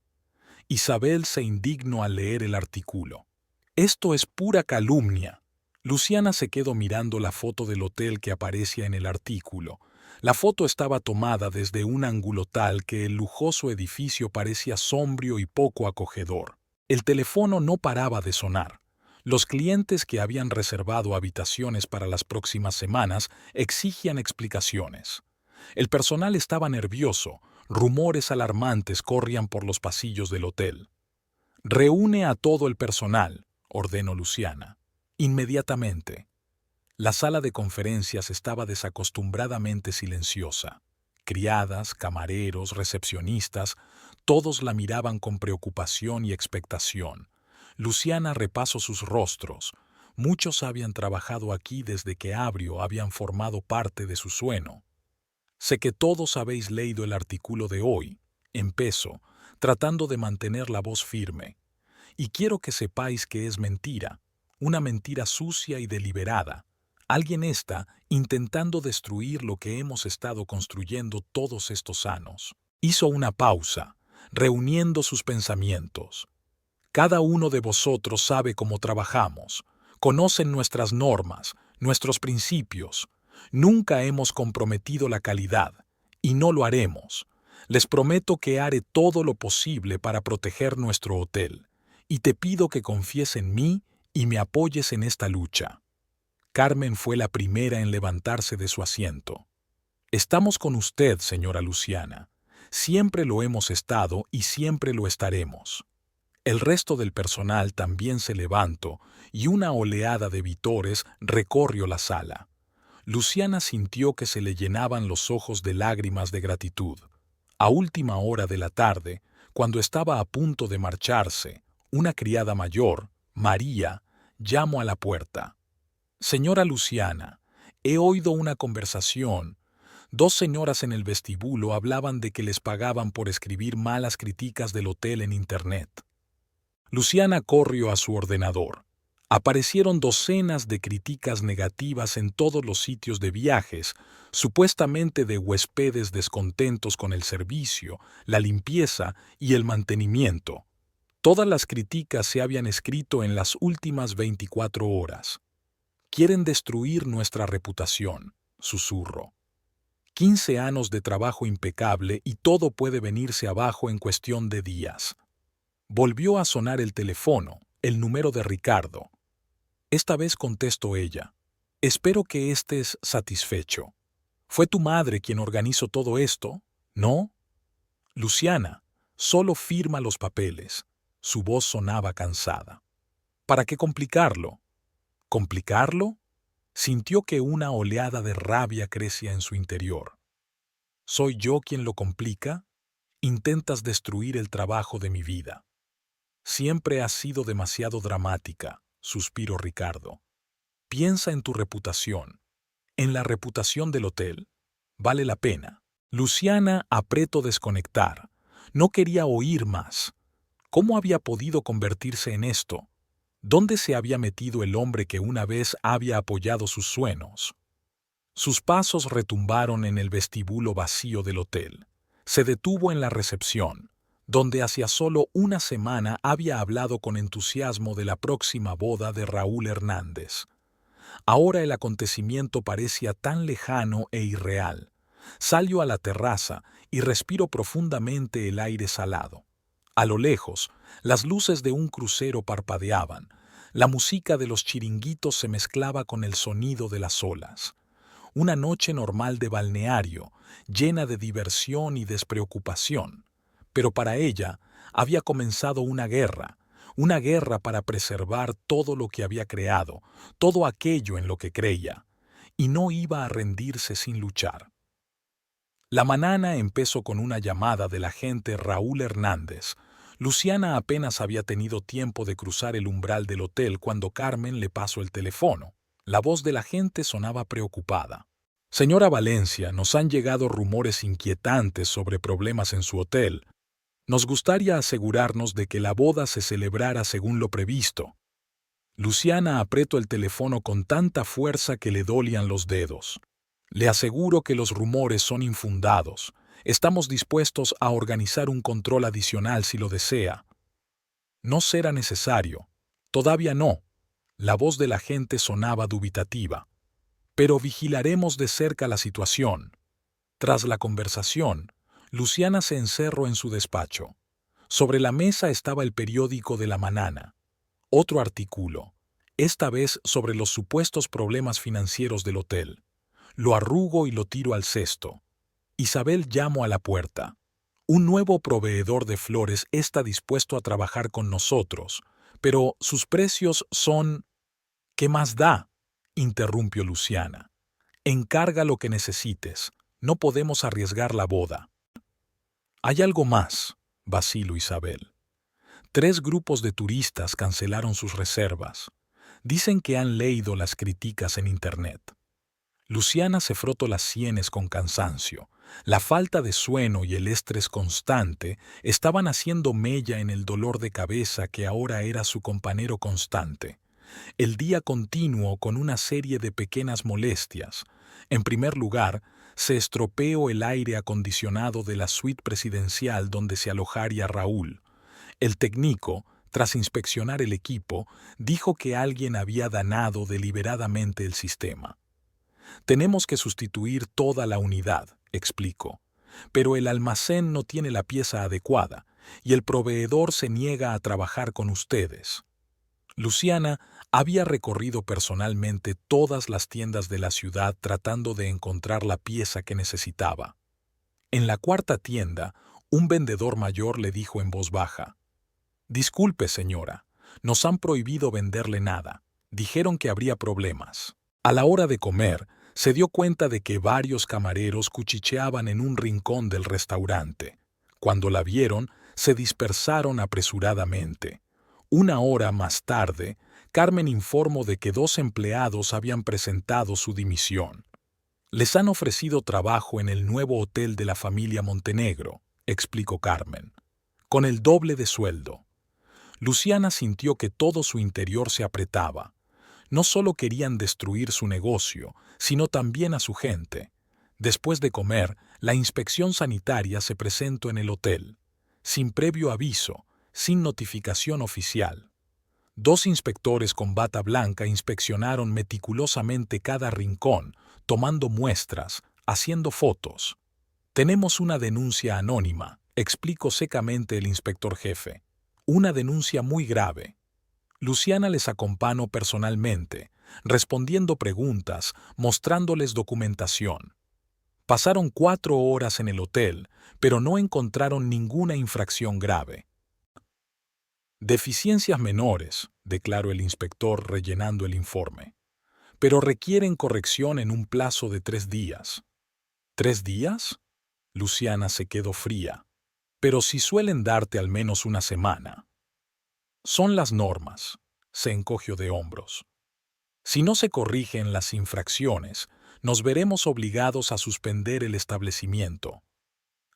Isabel se indignó al leer el artículo. Esto es pura calumnia. Luciana se quedó mirando la foto del hotel que aparecía en el artículo. La foto estaba tomada desde un ángulo tal que el lujoso edificio parecía sombrío y poco acogedor. El teléfono no paraba de sonar. Los clientes que habían reservado habitaciones para las próximas semanas exigían explicaciones. El personal estaba nervioso, rumores alarmantes corrían por los pasillos del hotel. «Reúne a todo el personal», ordenó Luciana. Inmediatamente. La sala de conferencias estaba desacostumbradamente silenciosa. Criadas, camareros, recepcionistas, todos la miraban con preocupación y expectación. Luciana repasó sus rostros. Muchos habían trabajado aquí desde que Abrio habían formado parte de su sueño. Sé que todos habéis leído el artículo de hoy, empezó, tratando de mantener la voz firme. Y quiero que sepáis que es mentira, una mentira sucia y deliberada. Alguien está intentando destruir lo que hemos estado construyendo todos estos años. Hizo una pausa, reuniendo sus pensamientos. Cada uno de vosotros sabe cómo trabajamos, conocen nuestras normas, nuestros principios. Nunca hemos comprometido la calidad, y no lo haremos. Les prometo que haré todo lo posible para proteger nuestro hotel, y te pido que confíes en mí y me apoyes en esta lucha. Carmen fue la primera en levantarse de su asiento. Estamos con usted, señora Luciana. Siempre lo hemos estado y siempre lo estaremos. El resto del personal también se levantó y una oleada de vítores recorrió la sala. Luciana sintió que se le llenaban los ojos de lágrimas de gratitud. A última hora de la tarde, Cuando estaba a punto de marcharse, una criada mayor, María, llamó a la puerta. «Señora Luciana, he oído una conversación. Dos señoras en el vestíbulo hablaban de que les pagaban por escribir malas críticas del hotel en Internet». Luciana corrió a su ordenador. Aparecieron docenas de críticas negativas en todos los sitios de viajes, supuestamente de huéspedes descontentos con el servicio, la limpieza y el mantenimiento. Todas las críticas se habían escrito en las últimas 24 horas. «Quieren destruir nuestra reputación», susurró. 15 años de trabajo impecable y todo puede venirse abajo en cuestión de días. Volvió a sonar el teléfono, el número de Ricardo. Esta vez contestó ella. «Espero que estés satisfecho. ¿Fue tu madre quien organizó todo esto? ¿No?» «Luciana, solo firma los papeles». Su voz sonaba cansada. «¿Para qué complicarlo?» ¿Complicarlo? Sintió que una oleada de rabia crecía en su interior. ¿Soy yo quien lo complica? Intentas destruir el trabajo de mi vida. Siempre has sido demasiado dramática, suspiró Ricardo. Piensa en tu reputación. En la reputación del hotel. Vale la pena. Luciana apretó desconectar. No quería oír más. ¿Cómo había podido convertirse en esto? ¿Dónde se había metido el hombre que una vez había apoyado sus sueños? Sus pasos retumbaron en el vestíbulo vacío del hotel. Se detuvo en la recepción, donde hacía solo una semana había hablado con entusiasmo de la próxima boda de Raúl Hernández. Ahora el acontecimiento parecía tan lejano e irreal. Salió a la terraza y respiró profundamente el aire salado. A lo lejos, las luces de un crucero parpadeaban. La música de los chiringuitos se mezclaba con el sonido de las olas. Una noche normal de balneario, llena de diversión y despreocupación. Pero para ella había comenzado una guerra para preservar todo lo que había creado, todo aquello en lo que creía, y no iba a rendirse sin luchar. La mañana empezó con una llamada del agente Raúl Hernández. Luciana apenas había tenido tiempo de cruzar el umbral del hotel cuando Carmen le pasó el teléfono. La voz del agente sonaba preocupada. «Señora Valencia, nos han llegado rumores inquietantes sobre problemas en su hotel. Nos gustaría asegurarnos de que la boda se celebrara según lo previsto». Luciana apretó el teléfono con tanta fuerza que le dolían los dedos. «Le aseguro que los rumores son infundados. Estamos dispuestos a organizar un control adicional si lo desea». «No será necesario. Todavía no». La voz del agente sonaba dubitativa. «Pero vigilaremos de cerca la situación». Tras la conversación, Luciana se encerró en su despacho. Sobre la mesa estaba el periódico de la mañana. Otro artículo, esta vez sobre los supuestos problemas financieros del hotel. Lo arrugo y lo tiro al cesto. Isabel llamó a la puerta. «Un nuevo proveedor de flores está dispuesto a trabajar con nosotros, pero sus precios son...» «¿Qué más da?», interrumpió Luciana. «Encarga lo que necesites. No podemos arriesgar la boda». «Hay algo más», vaciló Isabel. 3 grupos de turistas cancelaron sus reservas. Dicen que han leído las críticas en Internet. Luciana se frotó las sienes con cansancio. La falta de sueño y el estrés constante estaban haciendo mella en el dolor de cabeza que ahora era su compañero constante. El día continuo con una serie de pequeñas molestias. En primer lugar, se estropeó el aire acondicionado de la suite presidencial donde se alojaría Raúl. El técnico, tras inspeccionar el equipo, dijo que alguien había dañado deliberadamente el sistema. «Tenemos que sustituir toda la unidad», explicó. «Pero el almacén no tiene la pieza adecuada y el proveedor se niega a trabajar con ustedes». Luciana había recorrido personalmente todas las tiendas de la ciudad tratando de encontrar la pieza que necesitaba. En la 4ª tienda, un vendedor mayor le dijo en voz baja: «Disculpe, señora, nos han prohibido venderle nada. Dijeron que habría problemas». A la hora de comer, se dio cuenta de que varios camareros cuchicheaban en un rincón del restaurante. Cuando la vieron, se dispersaron apresuradamente. Una hora más tarde, Carmen informó de que 2 empleados habían presentado su dimisión. Les han ofrecido trabajo en el nuevo hotel de la familia Montenegro, explicó Carmen, con el doble de sueldo. Luciana sintió que todo su interior se apretaba. No solo querían destruir su negocio, sino también a su gente. Después de comer, la inspección sanitaria se presentó en el hotel, sin previo aviso, sin notificación oficial. 2 inspectores con bata blanca inspeccionaron meticulosamente cada rincón, tomando muestras, haciendo fotos. «Tenemos una denuncia anónima», explicó secamente el inspector jefe. «Una denuncia muy grave». Luciana les acompañó personalmente, respondiendo preguntas, mostrándoles documentación. Pasaron 4 horas en el hotel, pero no encontraron ninguna infracción grave. «Deficiencias menores», declaró el inspector rellenando el informe, «pero requieren corrección en un plazo de 3 días». ¿3 días? Luciana se quedó fría. «Pero si suelen darte al menos una semana». «Son las normas», se encogió de hombros. «Si no se corrigen las infracciones, nos veremos obligados a suspender el establecimiento».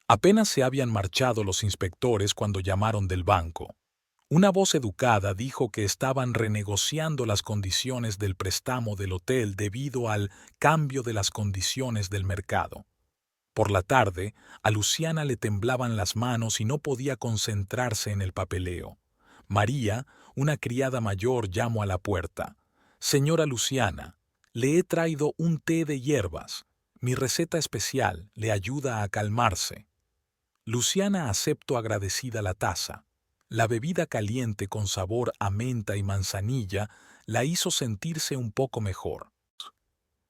Apenas se habían marchado los inspectores cuando llamaron del banco. Una voz educada dijo que estaban renegociando las condiciones del préstamo del hotel debido al cambio de las condiciones del mercado. Por la tarde, a Luciana le temblaban las manos y no podía concentrarse en el papeleo. María, una criada mayor, llamó a la puerta. «Señora Luciana, le he traído un té de hierbas. Mi receta especial le ayuda a calmarse». Luciana aceptó agradecida la taza. La bebida caliente con sabor a menta y manzanilla la hizo sentirse un poco mejor.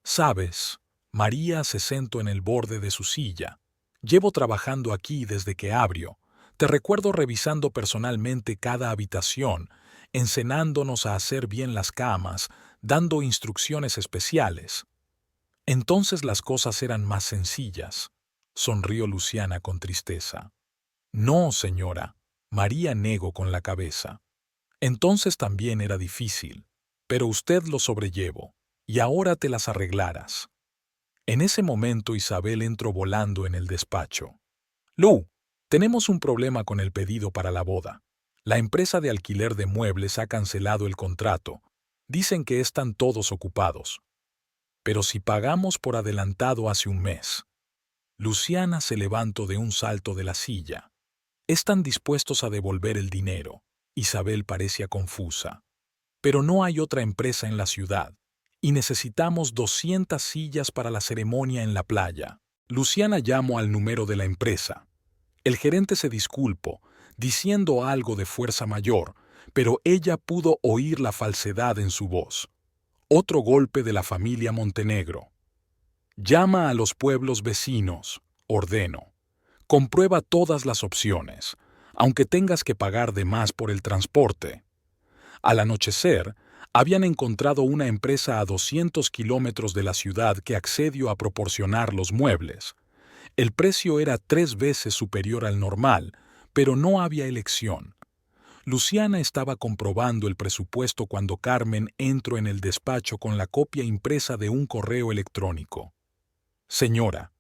«¿Sabes?» María se sentó en el borde de su silla. «Llevo trabajando aquí desde que abrió. Te recuerdo revisando personalmente cada habitación, enseñándonos a hacer bien las camas, dando instrucciones especiales». «Entonces las cosas eran más sencillas», sonrió Luciana con tristeza. «No, señora», María negó con la cabeza. «Entonces también era difícil, pero usted lo sobrellevó, y ahora te las arreglarás». En ese momento Isabel entró volando en el despacho. «Lu, tenemos un problema con el pedido para la boda. La empresa de alquiler de muebles ha cancelado el contrato. Dicen que están todos ocupados. Pero si pagamos por adelantado hace un mes». Luciana se levantó de un salto de la silla. «Están dispuestos a devolver el dinero». Isabel parecía confusa. «Pero no hay otra empresa en la ciudad, y necesitamos 200 sillas para la ceremonia en la playa». Luciana llamó al número de la empresa. El gerente se disculpó, diciendo algo de fuerza mayor, pero ella pudo oír la falsedad en su voz. Otro golpe de la familia Montenegro. «Llama a los pueblos vecinos», ordenó. «Comprueba todas las opciones, aunque tengas que pagar de más por el transporte». Al anochecer, habían encontrado una empresa a 200 kilómetros de la ciudad que accedió a proporcionar los muebles. El precio era 3 veces superior al normal, pero no había elección. Luciana estaba comprobando el presupuesto cuando Carmen entró en el despacho con la copia impresa de un correo electrónico. «Señora,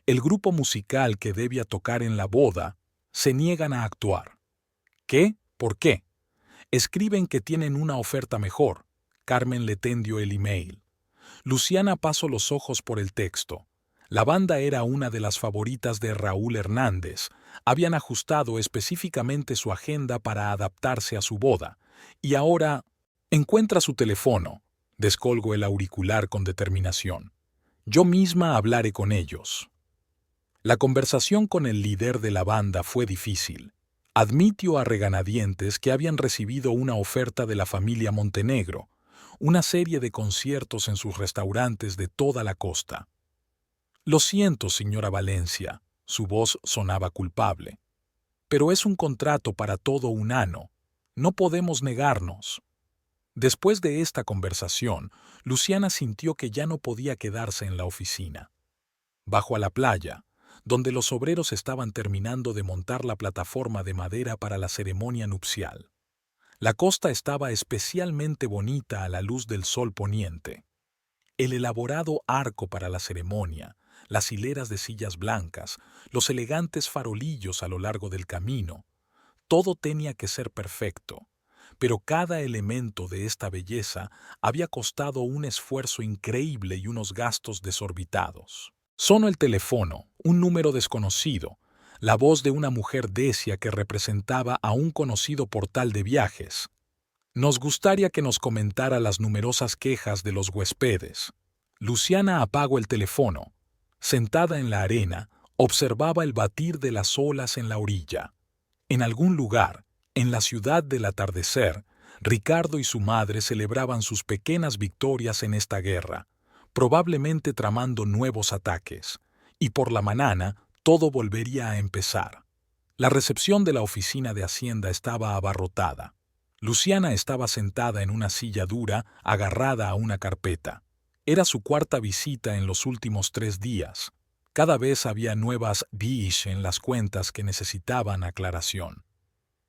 el grupo musical que debía tocar en la boda se niegan a actuar». «¿Qué? ¿Por qué?» «Escriben que tienen una oferta mejor». Carmen le tendió el email. Luciana pasó los ojos por el texto. La banda era una de las favoritas de Raúl Hernández. Habían ajustado específicamente su agenda para adaptarse a su boda. Y ahora encuentra su teléfono. Descolgó el auricular con determinación. «Yo misma hablaré con ellos». La conversación con el líder de la banda fue difícil. Admitió a regañadientes que habían recibido una oferta de la familia Montenegro, una serie de conciertos en sus restaurantes de toda la costa. «Lo siento, señora Valencia», su voz sonaba culpable. «Pero es un contrato para todo un año. No podemos negarnos». Después de esta conversación, Luciana sintió que ya no podía quedarse en la oficina. Bajó a la playa, donde los obreros estaban terminando de montar la plataforma de madera para la ceremonia nupcial. La costa estaba especialmente bonita a la luz del sol poniente. El elaborado arco para la ceremonia, las hileras de sillas blancas, los elegantes farolillos a lo largo del camino, todo tenía que ser perfecto, pero cada elemento de esta belleza había costado un esfuerzo increíble y unos gastos desorbitados. Sonó el teléfono, un número desconocido, la voz de una mujer decia que representaba a un conocido portal de viajes. Nos gustaría que nos comentara las numerosas quejas de los huéspedes. Luciana apagó el teléfono. Sentada en la arena, observaba el batir de las olas en la orilla. En algún lugar, en la ciudad del atardecer, Ricardo y su madre celebraban sus pequeñas victorias en esta guerra, probablemente tramando nuevos ataques, y por la mañana todo volvería a empezar. La recepción de la oficina de Hacienda estaba abarrotada. Luciana estaba sentada en una silla dura, agarrada a una carpeta. Era su cuarta visita en los últimos 3 días. Cada vez había nuevas biches en las cuentas que necesitaban aclaración.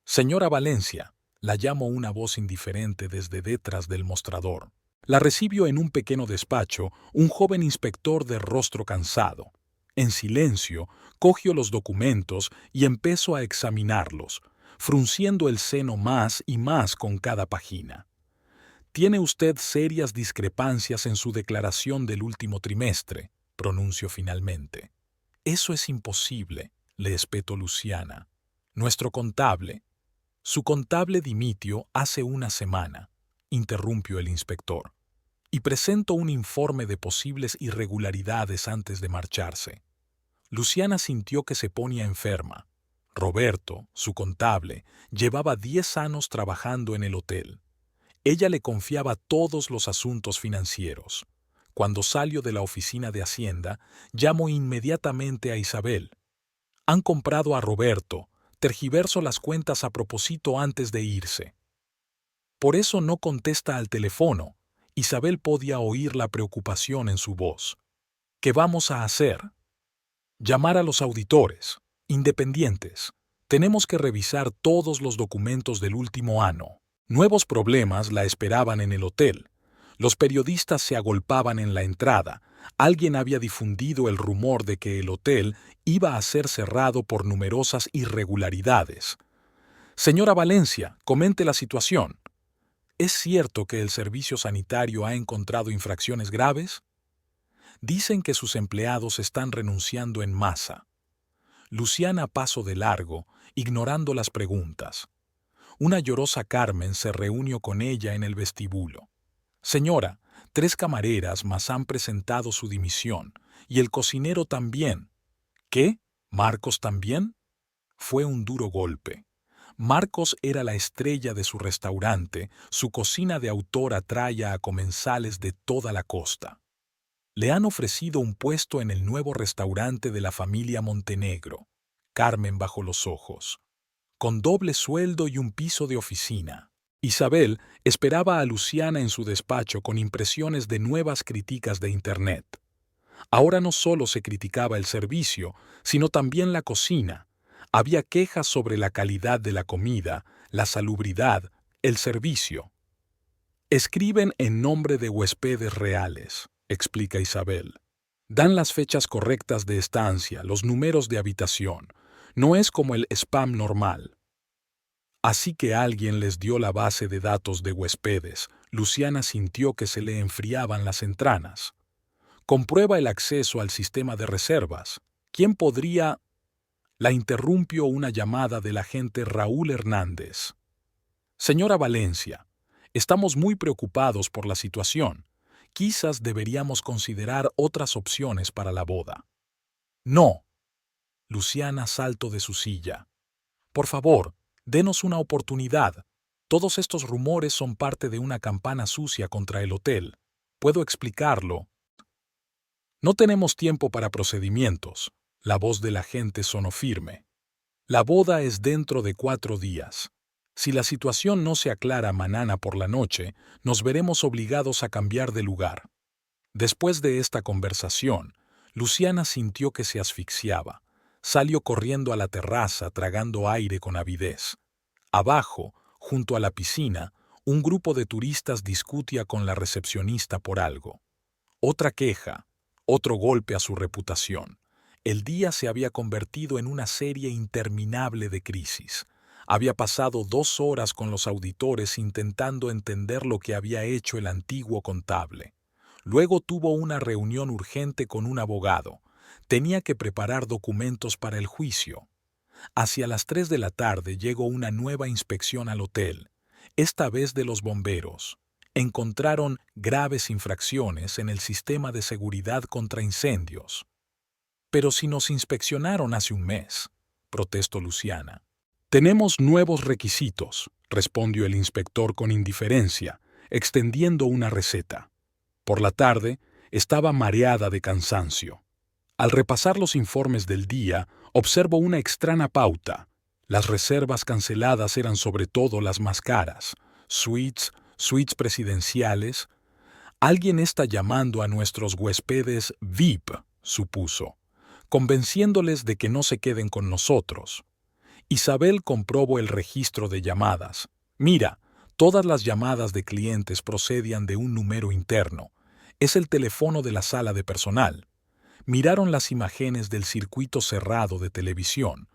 Señora Valencia, la llamó una voz indiferente desde detrás del mostrador. La recibió en un pequeño despacho un joven inspector de rostro cansado. En silencio, cogió los documentos y empezó a examinarlos, frunciendo el seno más y más con cada página. «Tiene usted serias discrepancias en su declaración del último trimestre», pronunció finalmente. «Eso es imposible», le espetó Luciana. «Nuestro contable». «Su contable dimitió hace una semana», interrumpió el inspector, «y presentó un informe de posibles irregularidades antes de marcharse». Luciana sintió que se ponía enferma. Roberto, su contable, llevaba 10 años trabajando en el hotel. Ella le confiaba todos los asuntos financieros. Cuando salió de la oficina de Hacienda, llamó inmediatamente a Isabel. «Han comprado a Roberto», tergiversó las cuentas a propósito antes de irse. Por eso no contesta al teléfono. Isabel podía oír la preocupación en su voz. «¿Qué vamos a hacer?» «Llamar a los auditores, independientes. Tenemos que revisar todos los documentos del último año». Nuevos problemas la esperaban en el hotel. Los periodistas se agolpaban en la entrada. Alguien había difundido el rumor de que el hotel iba a ser cerrado por numerosas irregularidades. «Señora Valencia, comente la situación. ¿Es cierto que el servicio sanitario ha encontrado infracciones graves?» «Dicen que sus empleados están renunciando en masa». Luciana pasó de largo, ignorando las preguntas. Una llorosa Carmen se reunió con ella en el vestíbulo. «Señora, 3 camareras más han presentado su dimisión, y el cocinero también». «¿Qué? ¿Marcos también?» Fue un duro golpe. Marcos era la estrella de su restaurante, su cocina de autor atraía a comensales de toda la costa. Le han ofrecido un puesto en el nuevo restaurante de la familia Montenegro. Carmen bajó los ojos. Con doble sueldo y un piso de oficina. Isabel esperaba a Luciana en su despacho con impresiones de nuevas críticas de Internet. Ahora no solo se criticaba el servicio, sino también la cocina. Había quejas sobre la calidad de la comida, la salubridad, el servicio. «Escriben en nombre de huéspedes reales», explica Isabel. «Dan las fechas correctas de estancia, los números de habitación. No es como el spam normal». Así que alguien les dio la base de datos de huéspedes. Luciana sintió que se le enfriaban las entrañas. «Comprueba el acceso al sistema de reservas. ¿Quién podría...?» La interrumpió una llamada del agente Raúl Hernández. «Señora Valencia, estamos muy preocupados por la situación. Quizás deberíamos considerar otras opciones para la boda». «No». Luciana saltó de su silla. «Por favor, denos una oportunidad. Todos estos rumores son parte de una campana sucia contra el hotel. Puedo explicarlo». «No tenemos tiempo para procedimientos». La voz del agente sonó firme. «La boda es dentro de 4 días. Si la situación no se aclara mañana por la noche, nos veremos obligados a cambiar de lugar». Después de esta conversación, Luciana sintió que se asfixiaba. Salió corriendo a la terraza, tragando aire con avidez. Abajo, junto a la piscina, un grupo de turistas discutía con la recepcionista por algo. Otra queja, otro golpe a su reputación. El día se había convertido en una serie interminable de crisis. Había pasado 2 horas con los auditores intentando entender lo que había hecho el antiguo contable. Luego tuvo una reunión urgente con un abogado. Tenía que preparar documentos para el juicio. Hacia las 3 de la tarde llegó una nueva inspección al hotel, esta vez de los bomberos. Encontraron graves infracciones en el sistema de seguridad contra incendios. «Pero si nos inspeccionaron hace un mes», protestó Luciana. «Tenemos nuevos requisitos», respondió el inspector con indiferencia, extendiendo una receta. Por la tarde, estaba mareada de cansancio. Al repasar los informes del día, observó una extraña pauta. Las reservas canceladas eran sobre todo las más caras. Suites presidenciales. Alguien está llamando a nuestros huéspedes VIP, supuso, convenciéndoles de que no se queden con nosotros. Isabel comprobó el registro de llamadas. Mira, todas las llamadas de clientes procedían de un número interno. Es el teléfono de la sala de personal. Miraron las imágenes del circuito cerrado de televisión.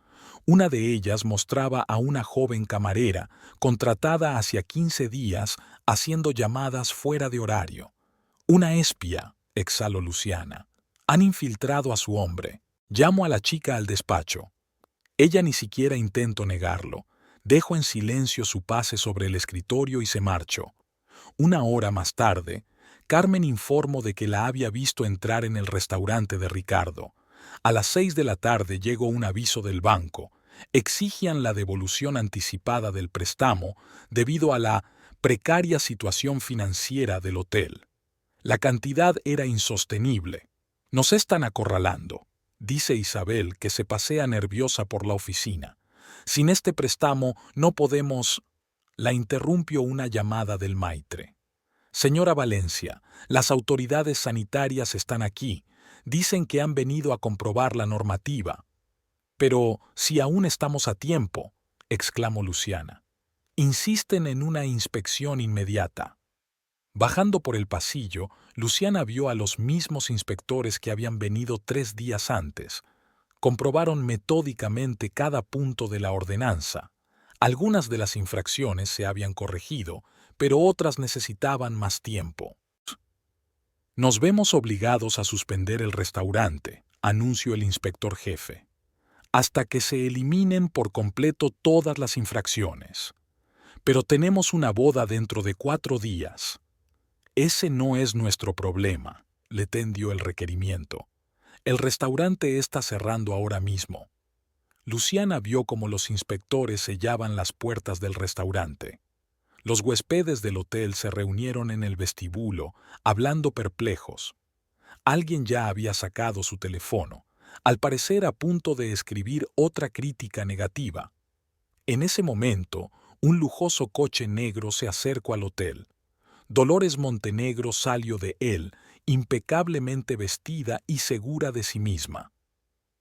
Una de ellas mostraba a una joven camarera, contratada hacía 15 días, haciendo llamadas fuera de horario. «Una espía», exhaló Luciana. «Han infiltrado a su hombre. Llamo a la chica al despacho». Ella ni siquiera intentó negarlo. Dejó en silencio su pase sobre el escritorio y se marchó. Una hora más tarde, Carmen informó de que la había visto entrar en el restaurante de Ricardo. A las 6 de la tarde llegó un aviso del banco. Exigían la devolución anticipada del préstamo debido a la precaria situación financiera del hotel. La cantidad era insostenible. «Nos están acorralando», dice Isabel, que se pasea nerviosa por la oficina. «Sin este préstamo no podemos...» La interrumpió una llamada del Maitre. «Señora Valencia, las autoridades sanitarias están aquí. Dicen que han venido a comprobar la normativa». «Pero si aún estamos a tiempo», exclamó Luciana. «Insisten en una inspección inmediata». Bajando por el pasillo, Luciana vio a los mismos inspectores que habían venido 3 días antes. Comprobaron metódicamente cada punto de la ordenanza. Algunas de las infracciones se habían corregido, pero otras necesitaban más tiempo. «Nos vemos obligados a suspender el restaurante», anunció el inspector jefe, «hasta que se eliminen por completo todas las infracciones. Pero tenemos una boda dentro de 4 días». «Ese no es nuestro problema», le tendió el requerimiento. «El restaurante está cerrando ahora mismo». Luciana vio cómo los inspectores sellaban las puertas del restaurante. Los huéspedes del hotel se reunieron en el vestíbulo, hablando perplejos. Alguien ya había sacado su teléfono, al parecer a punto de escribir otra crítica negativa. En ese momento, un lujoso coche negro se acercó al hotel. Dolores Montenegro salió de él, impecablemente vestida y segura de sí misma.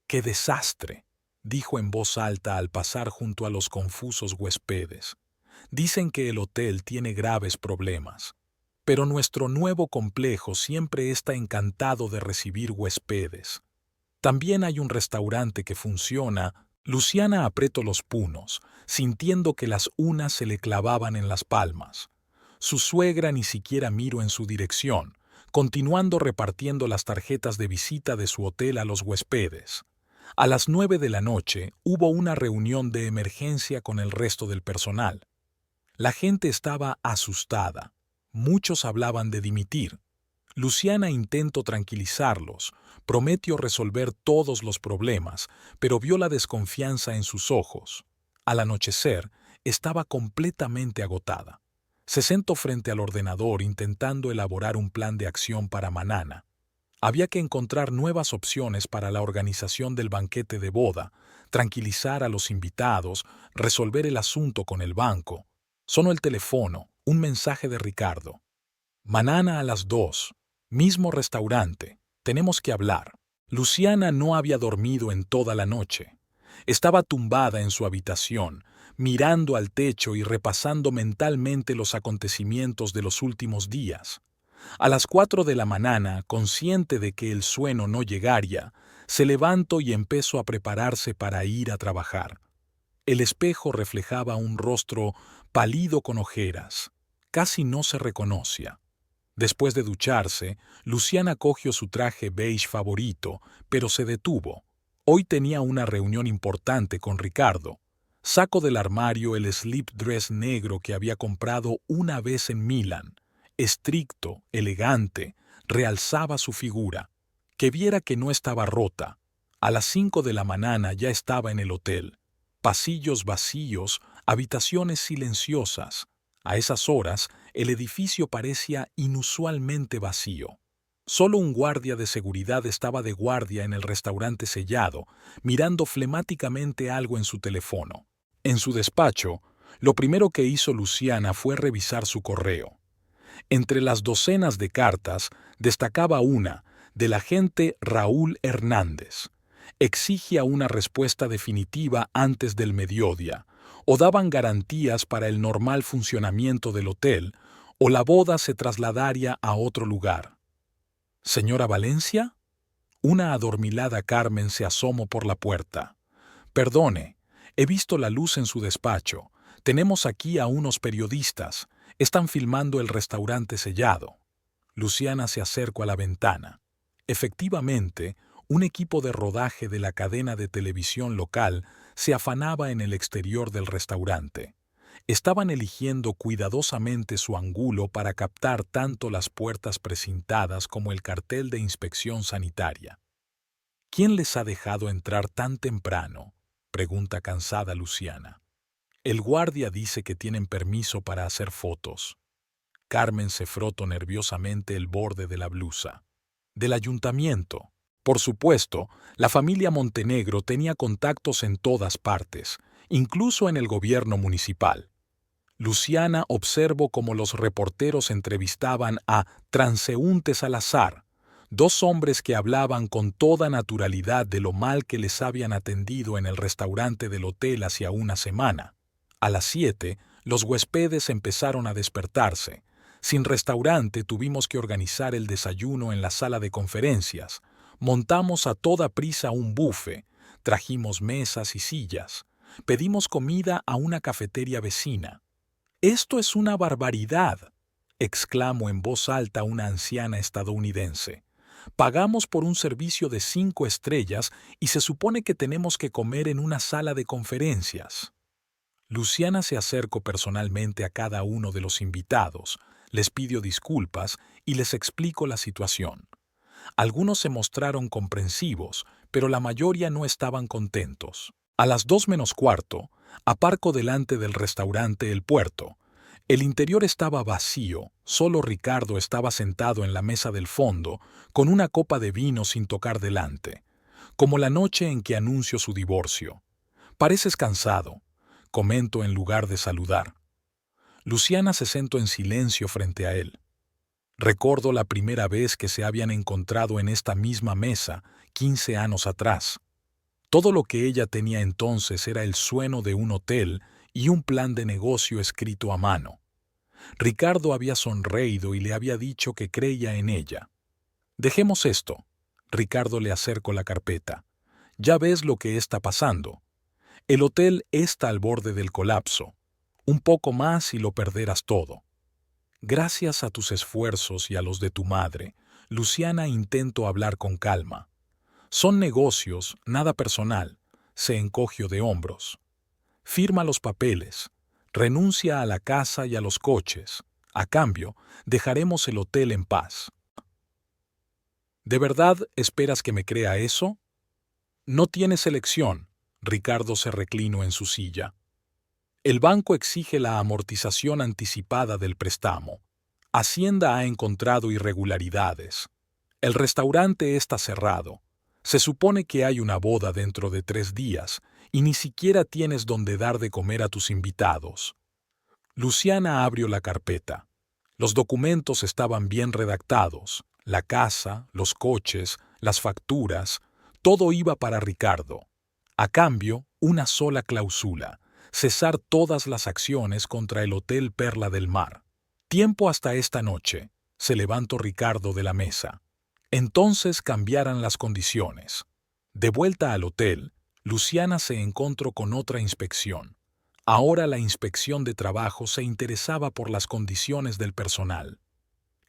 «¡Qué desastre!», dijo en voz alta al pasar junto a los confusos huéspedes. «Dicen que el hotel tiene graves problemas. Pero nuestro nuevo complejo siempre está encantado de recibir huéspedes. También hay un restaurante que funciona». Luciana apretó los puños, sintiendo que las uñas se le clavaban en las palmas. Su suegra ni siquiera miró en su dirección, continuando repartiendo las tarjetas de visita de su hotel a los huéspedes. A las 9 de la noche hubo una reunión de emergencia con el resto del personal. La gente estaba asustada. Muchos hablaban de dimitir. Luciana intentó tranquilizarlos, prometió resolver todos los problemas, pero vio la desconfianza en sus ojos. Al anochecer, estaba completamente agotada. Se sentó frente al ordenador intentando elaborar un plan de acción para mañana. Había que encontrar nuevas opciones para la organización del banquete de boda, tranquilizar a los invitados, resolver el asunto con el banco. Sonó el teléfono, un mensaje de Ricardo. «Mañana a las 2, mismo restaurante, tenemos que hablar». Luciana no había dormido en toda la noche. Estaba tumbada en su habitación, mirando al techo y repasando mentalmente los acontecimientos de los últimos días. A las 4 de la mañana, consciente de que el sueño no llegaría, se levantó y empezó a prepararse para ir a trabajar. El espejo reflejaba un rostro pálido con ojeras. Casi no se reconocía. Después de ducharse, Luciana cogió su traje beige favorito, pero se detuvo. Hoy tenía una reunión importante con Ricardo. Sacó del armario el slip dress negro que había comprado una vez en Milán. Estricto, elegante, realzaba su figura. Que viera que no estaba rota. A las 5 de la mañana ya estaba en el hotel. Pasillos vacíos, habitaciones silenciosas. A esas horas, el edificio parecía inusualmente vacío. Solo un guardia de seguridad estaba de guardia en el restaurante sellado, mirando flemáticamente algo en su teléfono. En su despacho, lo primero que hizo Luciana fue revisar su correo. Entre las docenas de cartas, destacaba una, del agente Raúl Hernández. Exigía una respuesta definitiva antes del mediodía, o daban garantías para el normal funcionamiento del hotel, o la boda se trasladaría a otro lugar. ¿Señora Valencia? Una adormilada Carmen se asomó por la puerta. Perdone, he visto la luz en su despacho. Tenemos aquí a unos periodistas. Están filmando el restaurante sellado. Luciana se acercó a la ventana. Efectivamente, un equipo de rodaje de la cadena de televisión local se afanaba en el exterior del restaurante. Estaban eligiendo cuidadosamente su ángulo para captar tanto las puertas precintadas como el cartel de inspección sanitaria. ¿Quién les ha dejado entrar tan temprano?, pregunta cansada Luciana. El guardia dice que tienen permiso para hacer fotos. Carmen se frotó nerviosamente el borde de la blusa. Del ayuntamiento. Por supuesto, la familia Montenegro tenía contactos en todas partes, incluso en el gobierno municipal. Luciana observó cómo los reporteros entrevistaban a transeúntes al azar, dos hombres que hablaban con toda naturalidad de lo mal que les habían atendido en el restaurante del hotel hacía una semana. A las 7, los huéspedes empezaron a despertarse. Sin restaurante tuvimos que organizar el desayuno en la sala de conferencias. Montamos a toda prisa un buffet, trajimos mesas y sillas. Pedimos comida a una cafetería vecina. «¡Esto es una barbaridad!», exclamó en voz alta una anciana estadounidense. «Pagamos por un servicio de 5 estrellas y se supone que tenemos que comer en una sala de conferencias». Luciana se acercó personalmente a cada uno de los invitados, les pidió disculpas y les explicó la situación. Algunos se mostraron comprensivos, pero la mayoría no estaban contentos. A las 2 menos cuarto, aparcó delante del restaurante El Puerto. El interior estaba vacío, solo Ricardo estaba sentado en la mesa del fondo, con una copa de vino sin tocar delante, como la noche en que anunció su divorcio. «Pareces cansado», comentó en lugar de saludar. Luciana se sentó en silencio frente a él. Recordó la primera vez que se habían encontrado en esta misma mesa, 15 años atrás. Todo lo que ella tenía entonces era el sueño de un hotel y un plan de negocio escrito a mano. Ricardo había sonreído y le había dicho que creía en ella. «Dejemos esto». Ricardo le acercó la carpeta. «Ya ves lo que está pasando. El hotel está al borde del colapso. Un poco más y lo perderás todo». Gracias a tus esfuerzos y a los de tu madre, Luciana intentó hablar con calma. «Son negocios, nada personal», se encogió de hombros. «Firma los papeles, renuncia a la casa y a los coches. A cambio, dejaremos el hotel en paz». «¿De verdad esperas que me crea eso?». «No tienes elección». Ricardo se reclinó en su silla. «El banco exige la amortización anticipada del préstamo. Hacienda ha encontrado irregularidades. El restaurante está cerrado. Se supone que hay una boda dentro de 3 días y ni siquiera tienes donde dar de comer a tus invitados». Luciana abrió la carpeta. Los documentos estaban bien redactados: la casa, los coches, las facturas, todo iba para Ricardo. A cambio, una sola cláusula: cesar todas las acciones contra el Hotel Perla del Mar. Tiempo hasta esta noche, se levantó Ricardo de la mesa. Entonces cambiaran las condiciones. De vuelta al hotel, Luciana se encontró con otra inspección. Ahora la inspección de trabajo se interesaba por las condiciones del personal.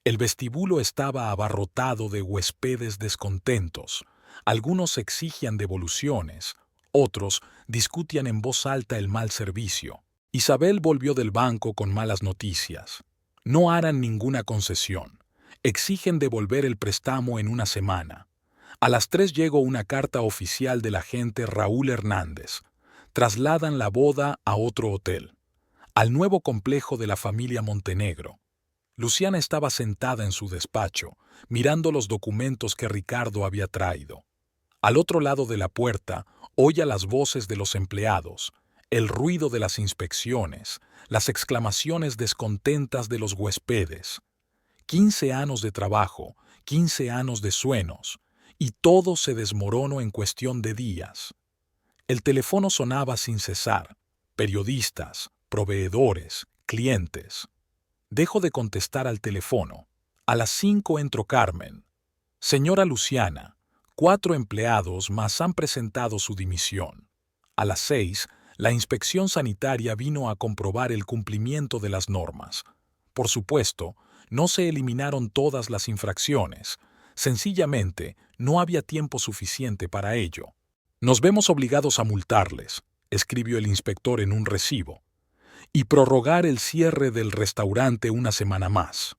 El vestíbulo estaba abarrotado de huéspedes descontentos. Algunos exigían devoluciones, otros discutían en voz alta el mal servicio. Isabel volvió del banco con malas noticias. No harán ninguna concesión. Exigen devolver el préstamo en una semana. A las 3 llegó una carta oficial del agente Raúl Hernández. Trasladan la boda a otro hotel, al nuevo complejo de la familia Montenegro. Luciana estaba sentada en su despacho, mirando los documentos que Ricardo había traído. Al otro lado de la puerta, oía las voces de los empleados, el ruido de las inspecciones, las exclamaciones descontentas de los huéspedes. 15 años de trabajo, 15 años de sueños, y todo se desmoronó en cuestión de días. El teléfono sonaba sin cesar. Periodistas, proveedores, clientes. Dejo de contestar al teléfono. A las 5 entró Carmen. Señora Luciana, 4 empleados más han presentado su dimisión. A las 6, la inspección sanitaria vino a comprobar el cumplimiento de las normas. Por supuesto, no se eliminaron todas las infracciones. Sencillamente, no había tiempo suficiente para ello. Nos vemos obligados a multarles, escribió el inspector en un recibo, y prorrogar el cierre del restaurante una semana más.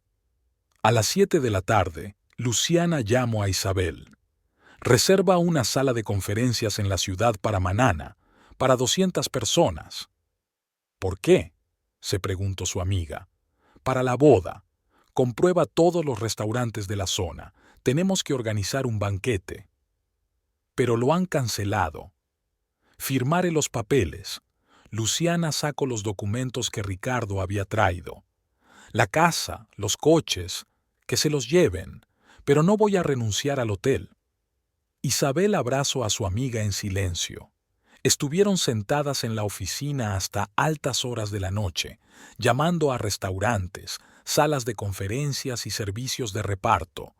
A las 7 de la tarde, Luciana llamó a Isabel. Reserva una sala de conferencias en la ciudad para mañana, para 200 personas. ¿Por qué?, se preguntó su amiga. Para la boda. Comprueba todos los restaurantes de la zona. Tenemos que organizar un banquete. Pero lo han cancelado. Firmaré los papeles. Luciana sacó los documentos que Ricardo había traído. La casa, los coches, que se los lleven, pero no voy a renunciar al hotel. Isabel abrazó a su amiga en silencio. Estuvieron sentadas en la oficina hasta altas horas de la noche, llamando a restaurantes, salas de conferencias y servicios de reparto.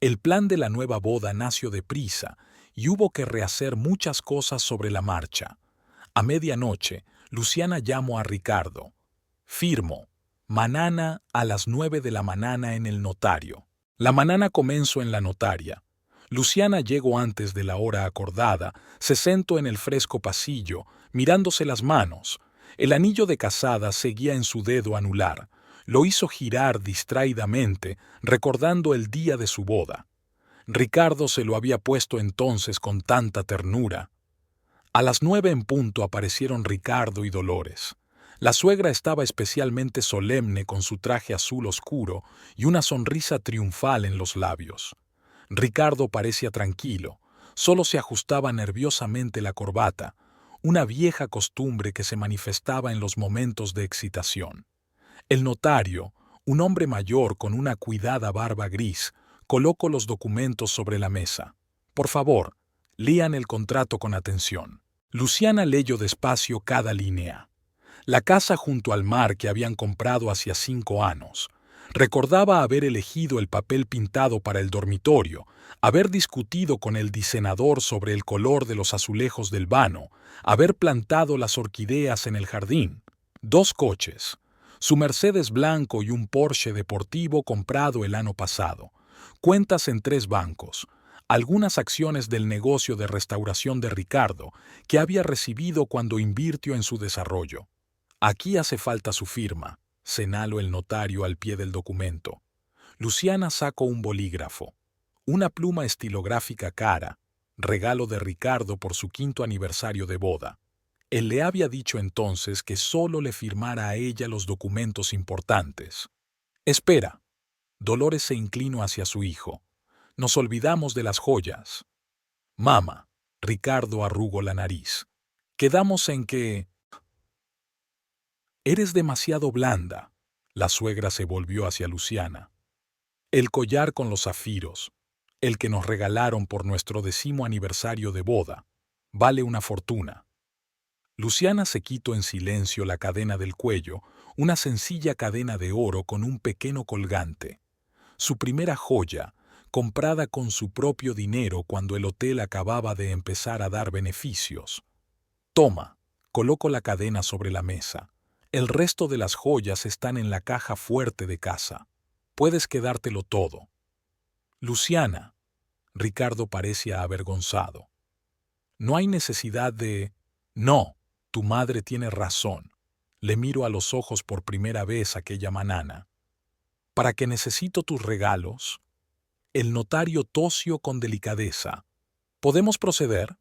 El plan de la nueva boda nació deprisa y hubo que rehacer muchas cosas sobre la marcha. A medianoche, Luciana llamó a Ricardo. Firmo. Mañana a las 9 de la mañana en el notario. La mañana comenzó en la notaria. Luciana llegó antes de la hora acordada, se sentó en el fresco pasillo, mirándose las manos. El anillo de casada seguía en su dedo anular. Lo hizo girar distraídamente, recordando el día de su boda. Ricardo se lo había puesto entonces con tanta ternura. A las 9 en punto aparecieron Ricardo y Dolores. La suegra estaba especialmente solemne con su traje azul oscuro y una sonrisa triunfal en los labios. Ricardo parecía tranquilo, solo se ajustaba nerviosamente la corbata, una vieja costumbre que se manifestaba en los momentos de excitación. El notario, un hombre mayor con una cuidada barba gris, colocó los documentos sobre la mesa. Por favor, lean el contrato con atención. Luciana leyó despacio cada línea. La casa junto al mar que habían comprado hacía 5 años. Recordaba haber elegido el papel pintado para el dormitorio, haber discutido con el diseñador sobre el color de los azulejos del vano, haber plantado las orquídeas en el jardín. 2 coches, su Mercedes blanco y un Porsche deportivo comprado el año pasado. Cuentas en 3 bancos, algunas acciones del negocio de restauración de Ricardo que había recibido cuando invirtió en su desarrollo. Aquí hace falta su firma, señaló el notario al pie del documento. Luciana sacó un bolígrafo, una pluma estilográfica cara, regalo de Ricardo por su 5º aniversario de boda. Él le había dicho entonces que solo le firmara a ella los documentos importantes. Espera. Dolores se inclinó hacia su hijo. Nos olvidamos de las joyas. Mamá, Ricardo arrugó la nariz. Quedamos en que... Eres demasiado blanda. La suegra se volvió hacia Luciana. El collar con los zafiros. El que nos regalaron por nuestro 10º aniversario de boda. Vale una fortuna. Luciana se quitó en silencio la cadena del cuello, una sencilla cadena de oro con un pequeño colgante. Su primera joya, comprada con su propio dinero cuando el hotel acababa de empezar a dar beneficios. Toma, coloco la cadena sobre la mesa. El resto de las joyas están en la caja fuerte de casa. Puedes quedártelo todo. Luciana. Ricardo parecía avergonzado. No hay necesidad de... No, tu madre tiene razón. Le miro a los ojos por primera vez aquella mañana. ¿Para qué necesito tus regalos? El notario tosió con delicadeza. ¿Podemos proceder?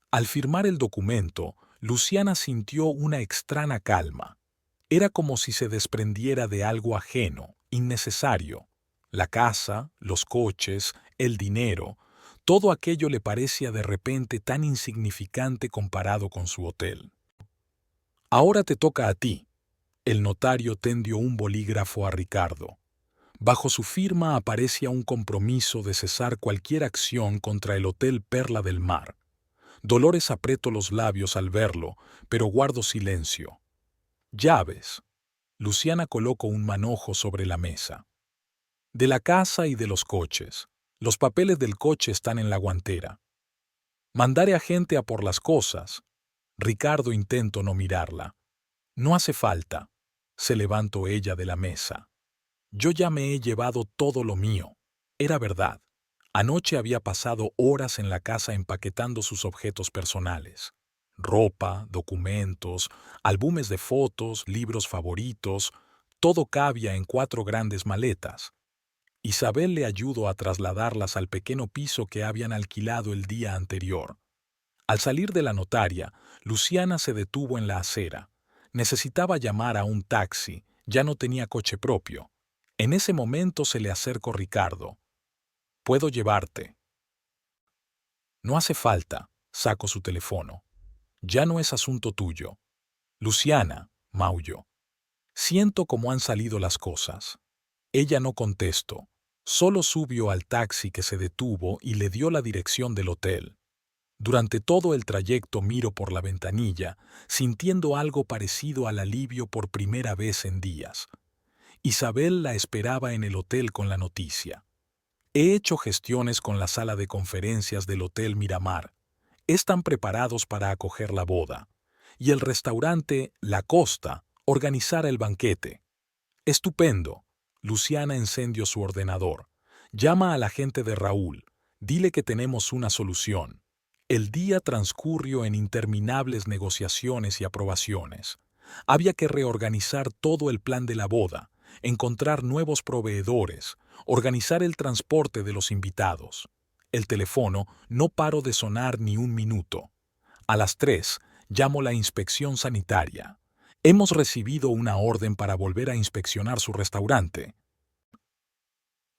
Al firmar el documento, Luciana sintió una extraña calma. Era como si se desprendiera de algo ajeno, innecesario. La casa, los coches, el dinero, todo aquello le parecía de repente tan insignificante comparado con su hotel. Ahora te toca a ti. El notario tendió un bolígrafo a Ricardo. Bajo su firma aparecía un compromiso de cesar cualquier acción contra el Hotel Perla del Mar. Dolores apretó los labios al verlo, pero guardó silencio. Llaves. Luciana colocó un manojo sobre la mesa. De la casa y de los coches. Los papeles del coche están en la guantera. Mandaré a gente a por las cosas. Ricardo intentó no mirarla. No hace falta. Se levantó ella de la mesa. Yo ya me he llevado todo lo mío. Era verdad. Anoche había pasado horas en la casa empaquetando sus objetos personales. Ropa, documentos, álbumes de fotos, libros favoritos, todo cabía en 4 grandes maletas. Isabel le ayudó a trasladarlas al pequeño piso que habían alquilado el día anterior. Al salir de la notaria, Luciana se detuvo en la acera. Necesitaba llamar a un taxi, ya no tenía coche propio. En ese momento se le acercó Ricardo. «¿Puedo llevarte?» «No hace falta», sacó su teléfono. «Ya no es asunto tuyo». «Luciana», maulló. «Siento cómo han salido las cosas». Ella no contestó. Solo subió al taxi que se detuvo y le dio la dirección del hotel. Durante todo el trayecto miró por la ventanilla, sintiendo algo parecido al alivio por primera vez en días. Isabel la esperaba en el hotel con la noticia. He hecho gestiones con la sala de conferencias del Hotel Miramar. Están preparados para acoger la boda. Y el restaurante La Costa organizará el banquete. Estupendo. Luciana encendió su ordenador. Llama a la gente de Raúl. Dile que tenemos una solución. El día transcurrió en interminables negociaciones y aprobaciones. Había que reorganizar todo el plan de la boda, encontrar nuevos proveedores, organizar el transporte de los invitados. El teléfono no paró de sonar ni un minuto. A las 3 llamó la inspección sanitaria. Hemos recibido una orden para volver a inspeccionar su restaurante.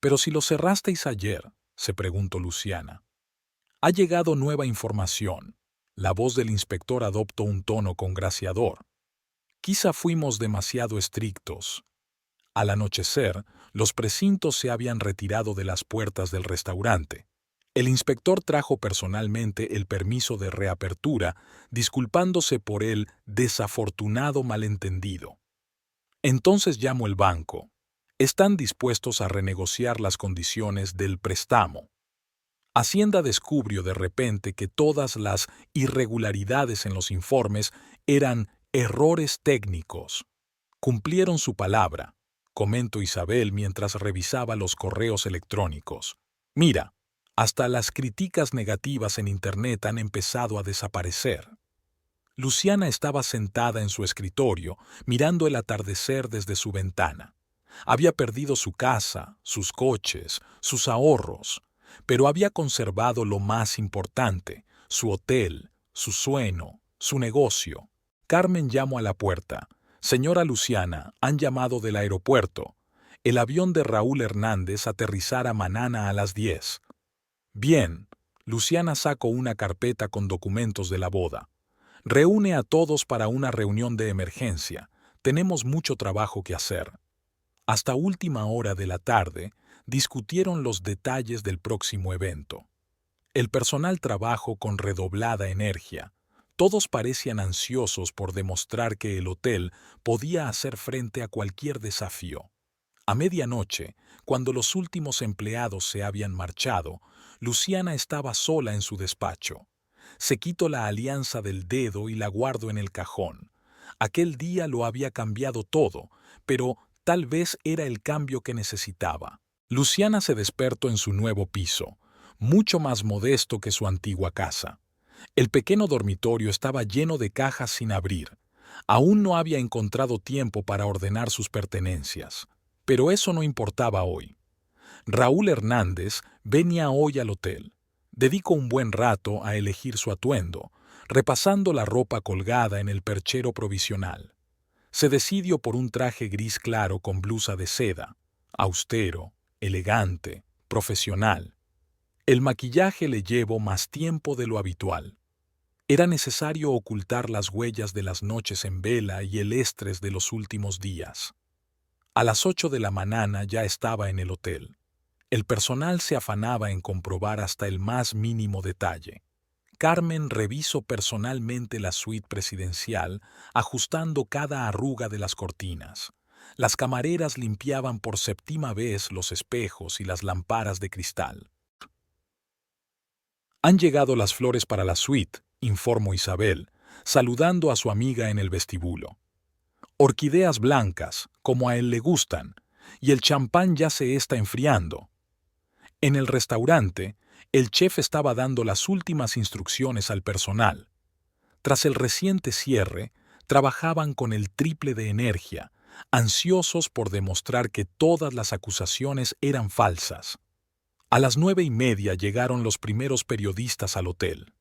«Pero si lo cerrasteis ayer», se preguntó Luciana. «Ha llegado nueva información». La voz del inspector adoptó un tono congraciador. «Quizá fuimos demasiado estrictos». Al anochecer, los precintos se habían retirado de las puertas del restaurante. El inspector trajo personalmente el permiso de reapertura, disculpándose por el desafortunado malentendido. Entonces llamó el banco. Están dispuestos a renegociar las condiciones del préstamo. Hacienda descubrió de repente que todas las irregularidades en los informes eran errores técnicos. Cumplieron su palabra, comentó Isabel mientras revisaba los correos electrónicos. Mira, hasta las críticas negativas en Internet han empezado a desaparecer. Luciana estaba sentada en su escritorio, mirando el atardecer desde su ventana. Había perdido su casa, sus coches, sus ahorros, pero había conservado lo más importante, su hotel, su sueño, su negocio. Carmen llamó a la puerta. «Señora Luciana, han llamado del aeropuerto. El avión de Raúl Hernández aterrizará mañana a las 10». «Bien». Luciana sacó una carpeta con documentos de la boda. «Reúne a todos para una reunión de emergencia. Tenemos mucho trabajo que hacer». Hasta última hora de la tarde, discutieron los detalles del próximo evento. El personal trabajó con redoblada energía. Todos parecían ansiosos por demostrar que el hotel podía hacer frente a cualquier desafío. A medianoche, cuando los últimos empleados se habían marchado, Luciana estaba sola en su despacho. Se quitó la alianza del dedo y la guardó en el cajón. Aquel día lo había cambiado todo, pero tal vez era el cambio que necesitaba. Luciana se despertó en su nuevo piso, mucho más modesto que su antigua casa. El pequeño dormitorio estaba lleno de cajas sin abrir. Aún no había encontrado tiempo para ordenar sus pertenencias. Pero eso no importaba hoy. Raúl Hernández venía hoy al hotel. Dedicó un buen rato a elegir su atuendo, repasando la ropa colgada en el perchero provisional. Se decidió por un traje gris claro con blusa de seda, austero, elegante, profesional. El maquillaje le llevó más tiempo de lo habitual. Era necesario ocultar las huellas de las noches en vela y el estrés de los últimos días. A las 8 de la mañana ya estaba en el hotel. El personal se afanaba en comprobar hasta el más mínimo detalle. Carmen revisó personalmente la suite presidencial, ajustando cada arruga de las cortinas. Las camareras limpiaban por séptima vez los espejos y las lámparas de cristal. Han llegado las flores para la suite, informó Isabel, saludando a su amiga en el vestíbulo. Orquídeas blancas, como a él le gustan, y el champán ya se está enfriando. En el restaurante, el chef estaba dando las últimas instrucciones al personal. Tras el reciente cierre, trabajaban con el triple de energía, ansiosos por demostrar que todas las acusaciones eran falsas. A las 9:30 llegaron los primeros periodistas al hotel.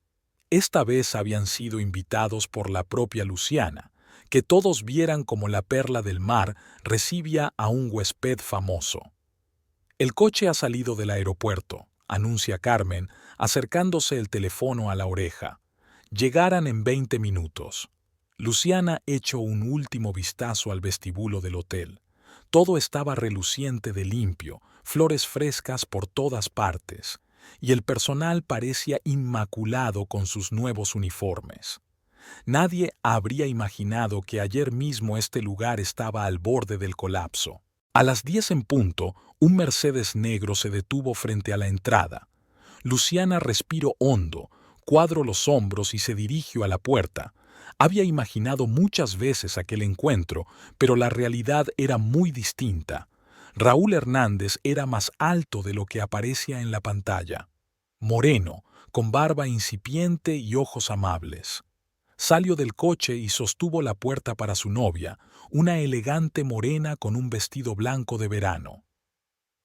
Esta vez habían sido invitados por la propia Luciana, que todos vieran como la perla del mar recibía a un huésped famoso. El coche ha salido del aeropuerto, anuncia Carmen, acercándose el teléfono a la oreja. Llegarán en 20 minutos. Luciana echó un último vistazo al vestíbulo del hotel. Todo estaba reluciente de limpio, flores frescas por todas partes, y el personal parecía inmaculado con sus nuevos uniformes. Nadie habría imaginado que ayer mismo este lugar estaba al borde del colapso. A las 10 en punto, un Mercedes negro se detuvo frente a la entrada. Luciana respiró hondo, cuadró los hombros y se dirigió a la puerta. Había imaginado muchas veces aquel encuentro, pero la realidad era muy distinta. Raúl Hernández era más alto de lo que aparecía en la pantalla. Moreno, con barba incipiente y ojos amables. Salió del coche y sostuvo la puerta para su novia, una elegante morena con un vestido blanco de verano.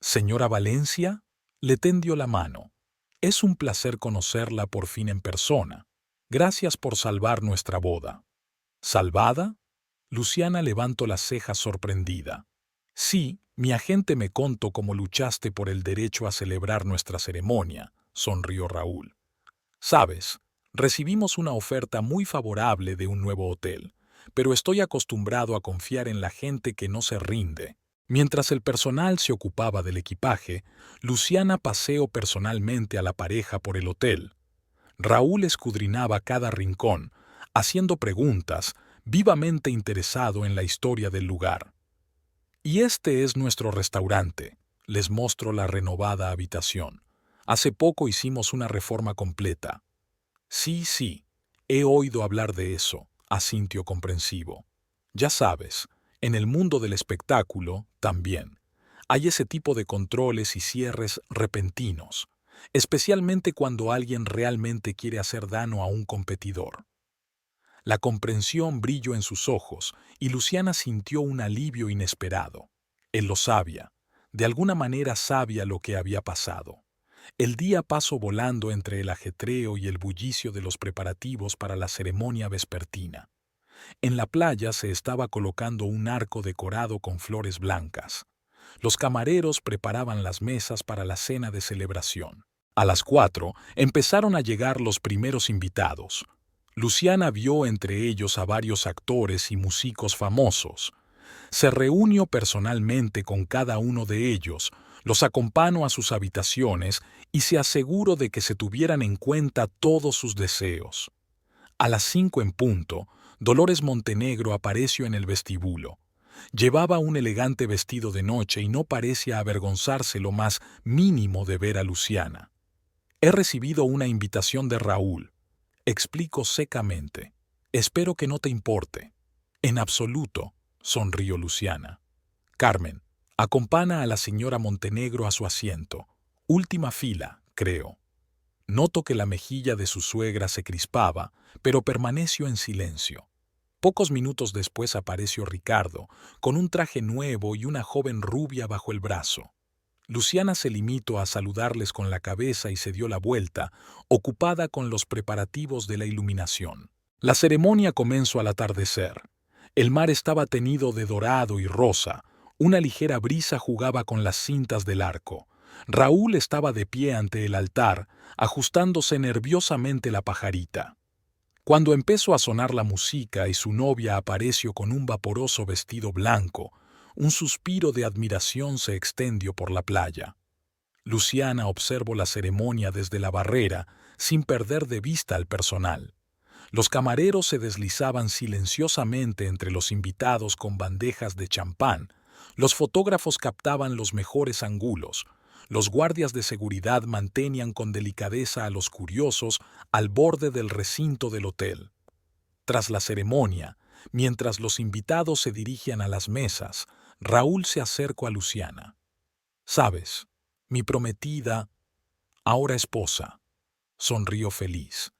«Señora Valencia», le tendió la mano. «Es un placer conocerla por fin en persona. Gracias por salvar nuestra boda». «¿Salvada?». Luciana levantó las cejas sorprendida. «Sí, mi agente me contó cómo luchaste por el derecho a celebrar nuestra ceremonia», sonrió Raúl. «Sabes, recibimos una oferta muy favorable de un nuevo hotel, pero estoy acostumbrado a confiar en la gente que no se rinde». Mientras el personal se ocupaba del equipaje, Luciana paseó personalmente a la pareja por el hotel. Raúl escudriñaba cada rincón, haciendo preguntas, vivamente interesado en la historia del lugar. «Y este es nuestro restaurante», les mostró la renovada habitación. «Hace poco hicimos una reforma completa». Sí, he oído hablar de eso», asintió comprensivo. «Ya sabes, en el mundo del espectáculo, también, hay ese tipo de controles y cierres repentinos, especialmente cuando alguien realmente quiere hacer daño a un competidor». La comprensión brilló en sus ojos y Luciana sintió un alivio inesperado. Él lo sabía, de alguna manera sabía lo que había pasado. El día pasó volando entre el ajetreo y el bullicio de los preparativos para la ceremonia vespertina. En la playa se estaba colocando un arco decorado con flores blancas. Los camareros preparaban las mesas para la cena de celebración. A las 4 empezaron a llegar los primeros invitados. Luciana vio entre ellos a varios actores y músicos famosos. Se reunió personalmente con cada uno de ellos, Los acompaño a sus habitaciones y se aseguro de que se tuvieran en cuenta todos sus deseos. A las 5 en punto, Dolores Montenegro apareció en el vestíbulo. Llevaba un elegante vestido de noche y no parecía avergonzarse lo más mínimo de ver a Luciana. He recibido una invitación de Raúl, explicó secamente. Espero que no te importe. En absoluto, sonrió Luciana. Carmen, acompaña a la señora Montenegro a su asiento. Última fila, creo. Noto que la mejilla de su suegra se crispaba, pero permaneció en silencio. Pocos minutos después apareció Ricardo, con un traje nuevo y una joven rubia bajo el brazo. Luciana se limitó a saludarles con la cabeza y se dio la vuelta, ocupada con los preparativos de la iluminación. La ceremonia comenzó al atardecer. El mar estaba teñido de dorado y rosa. Una ligera brisa jugaba con las cintas del arco. Raúl estaba de pie ante el altar, ajustándose nerviosamente la pajarita. Cuando empezó a sonar la música y su novia apareció con un vaporoso vestido blanco, un suspiro de admiración se extendió por la playa. Luciana observó la ceremonia desde la barrera, sin perder de vista al personal. Los camareros se deslizaban silenciosamente entre los invitados con bandejas de champán. Los fotógrafos captaban los mejores ángulos. Los guardias de seguridad mantenían con delicadeza a los curiosos al borde del recinto del hotel. Tras la ceremonia, mientras los invitados se dirigían a las mesas, Raúl se acercó a Luciana. «Sabes, mi prometida, ahora esposa», sonrió feliz.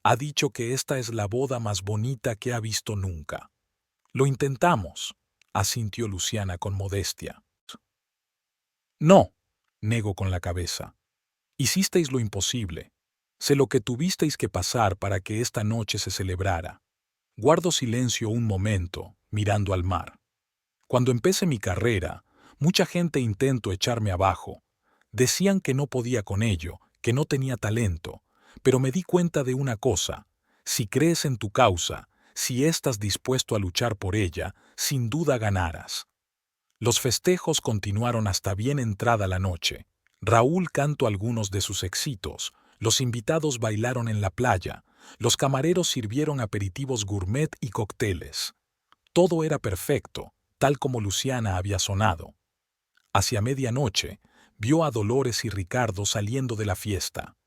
«Ha dicho que esta es la boda más bonita que ha visto nunca». «Lo intentamos», asintió Luciana con modestia. «No», negó con la cabeza. «Hicisteis lo imposible. Sé lo que tuvisteis que pasar para que esta noche se celebrara». Guardo silencio un momento, mirando al mar. Cuando empecé mi carrera, mucha gente intentó echarme abajo. Decían que no podía con ello, que no tenía talento, pero me di cuenta de una cosa: si crees en tu causa, si estás dispuesto a luchar por ella, sin duda ganarás. Los festejos continuaron hasta bien entrada la noche. Raúl cantó algunos de sus éxitos, los invitados bailaron en la playa, los camareros sirvieron aperitivos gourmet y cócteles. Todo era perfecto, tal como Luciana había sonado. Hacia medianoche, vio a Dolores y Ricardo saliendo de la fiesta.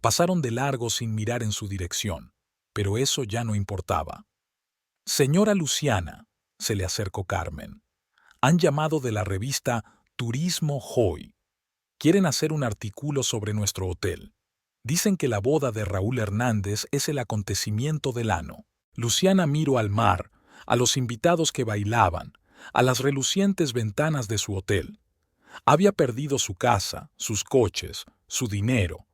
Pasaron de largo sin mirar en su dirección, pero eso ya no importaba. «Señora Luciana», se le acercó Carmen, «han llamado de la revista Turismo Hoy. Quieren hacer un artículo sobre nuestro hotel. Dicen que la boda de Raúl Hernández es el acontecimiento del año». Luciana miró al mar, a los invitados que bailaban, a las relucientes ventanas de su hotel. Había perdido su casa, sus coches, su dinero,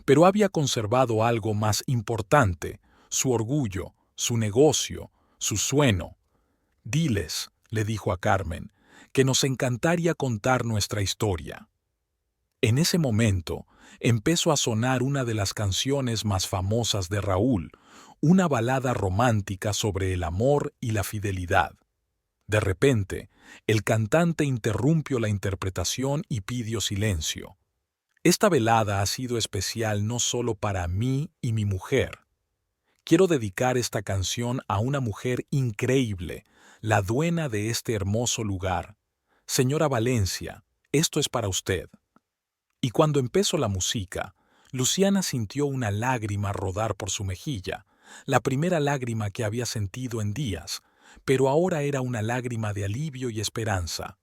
pero había conservado algo más importante: su orgullo, su negocio, su sueño. «Diles», le dijo a Carmen, «que nos encantaría contar nuestra historia». En ese momento empezó a sonar una de las canciones más famosas de Raúl, una balada romántica sobre el amor y la fidelidad. De repente, el cantante interrumpió la interpretación y pidió silencio. «Esta velada ha sido especial no solo para mí y mi mujer. Quiero dedicar esta canción a una mujer increíble, la dueña de este hermoso lugar. Señora Valencia, esto es para usted». Y cuando empezó la música, Luciana sintió una lágrima rodar por su mejilla, la primera lágrima que había sentido en días, pero ahora era una lágrima de alivio y esperanza.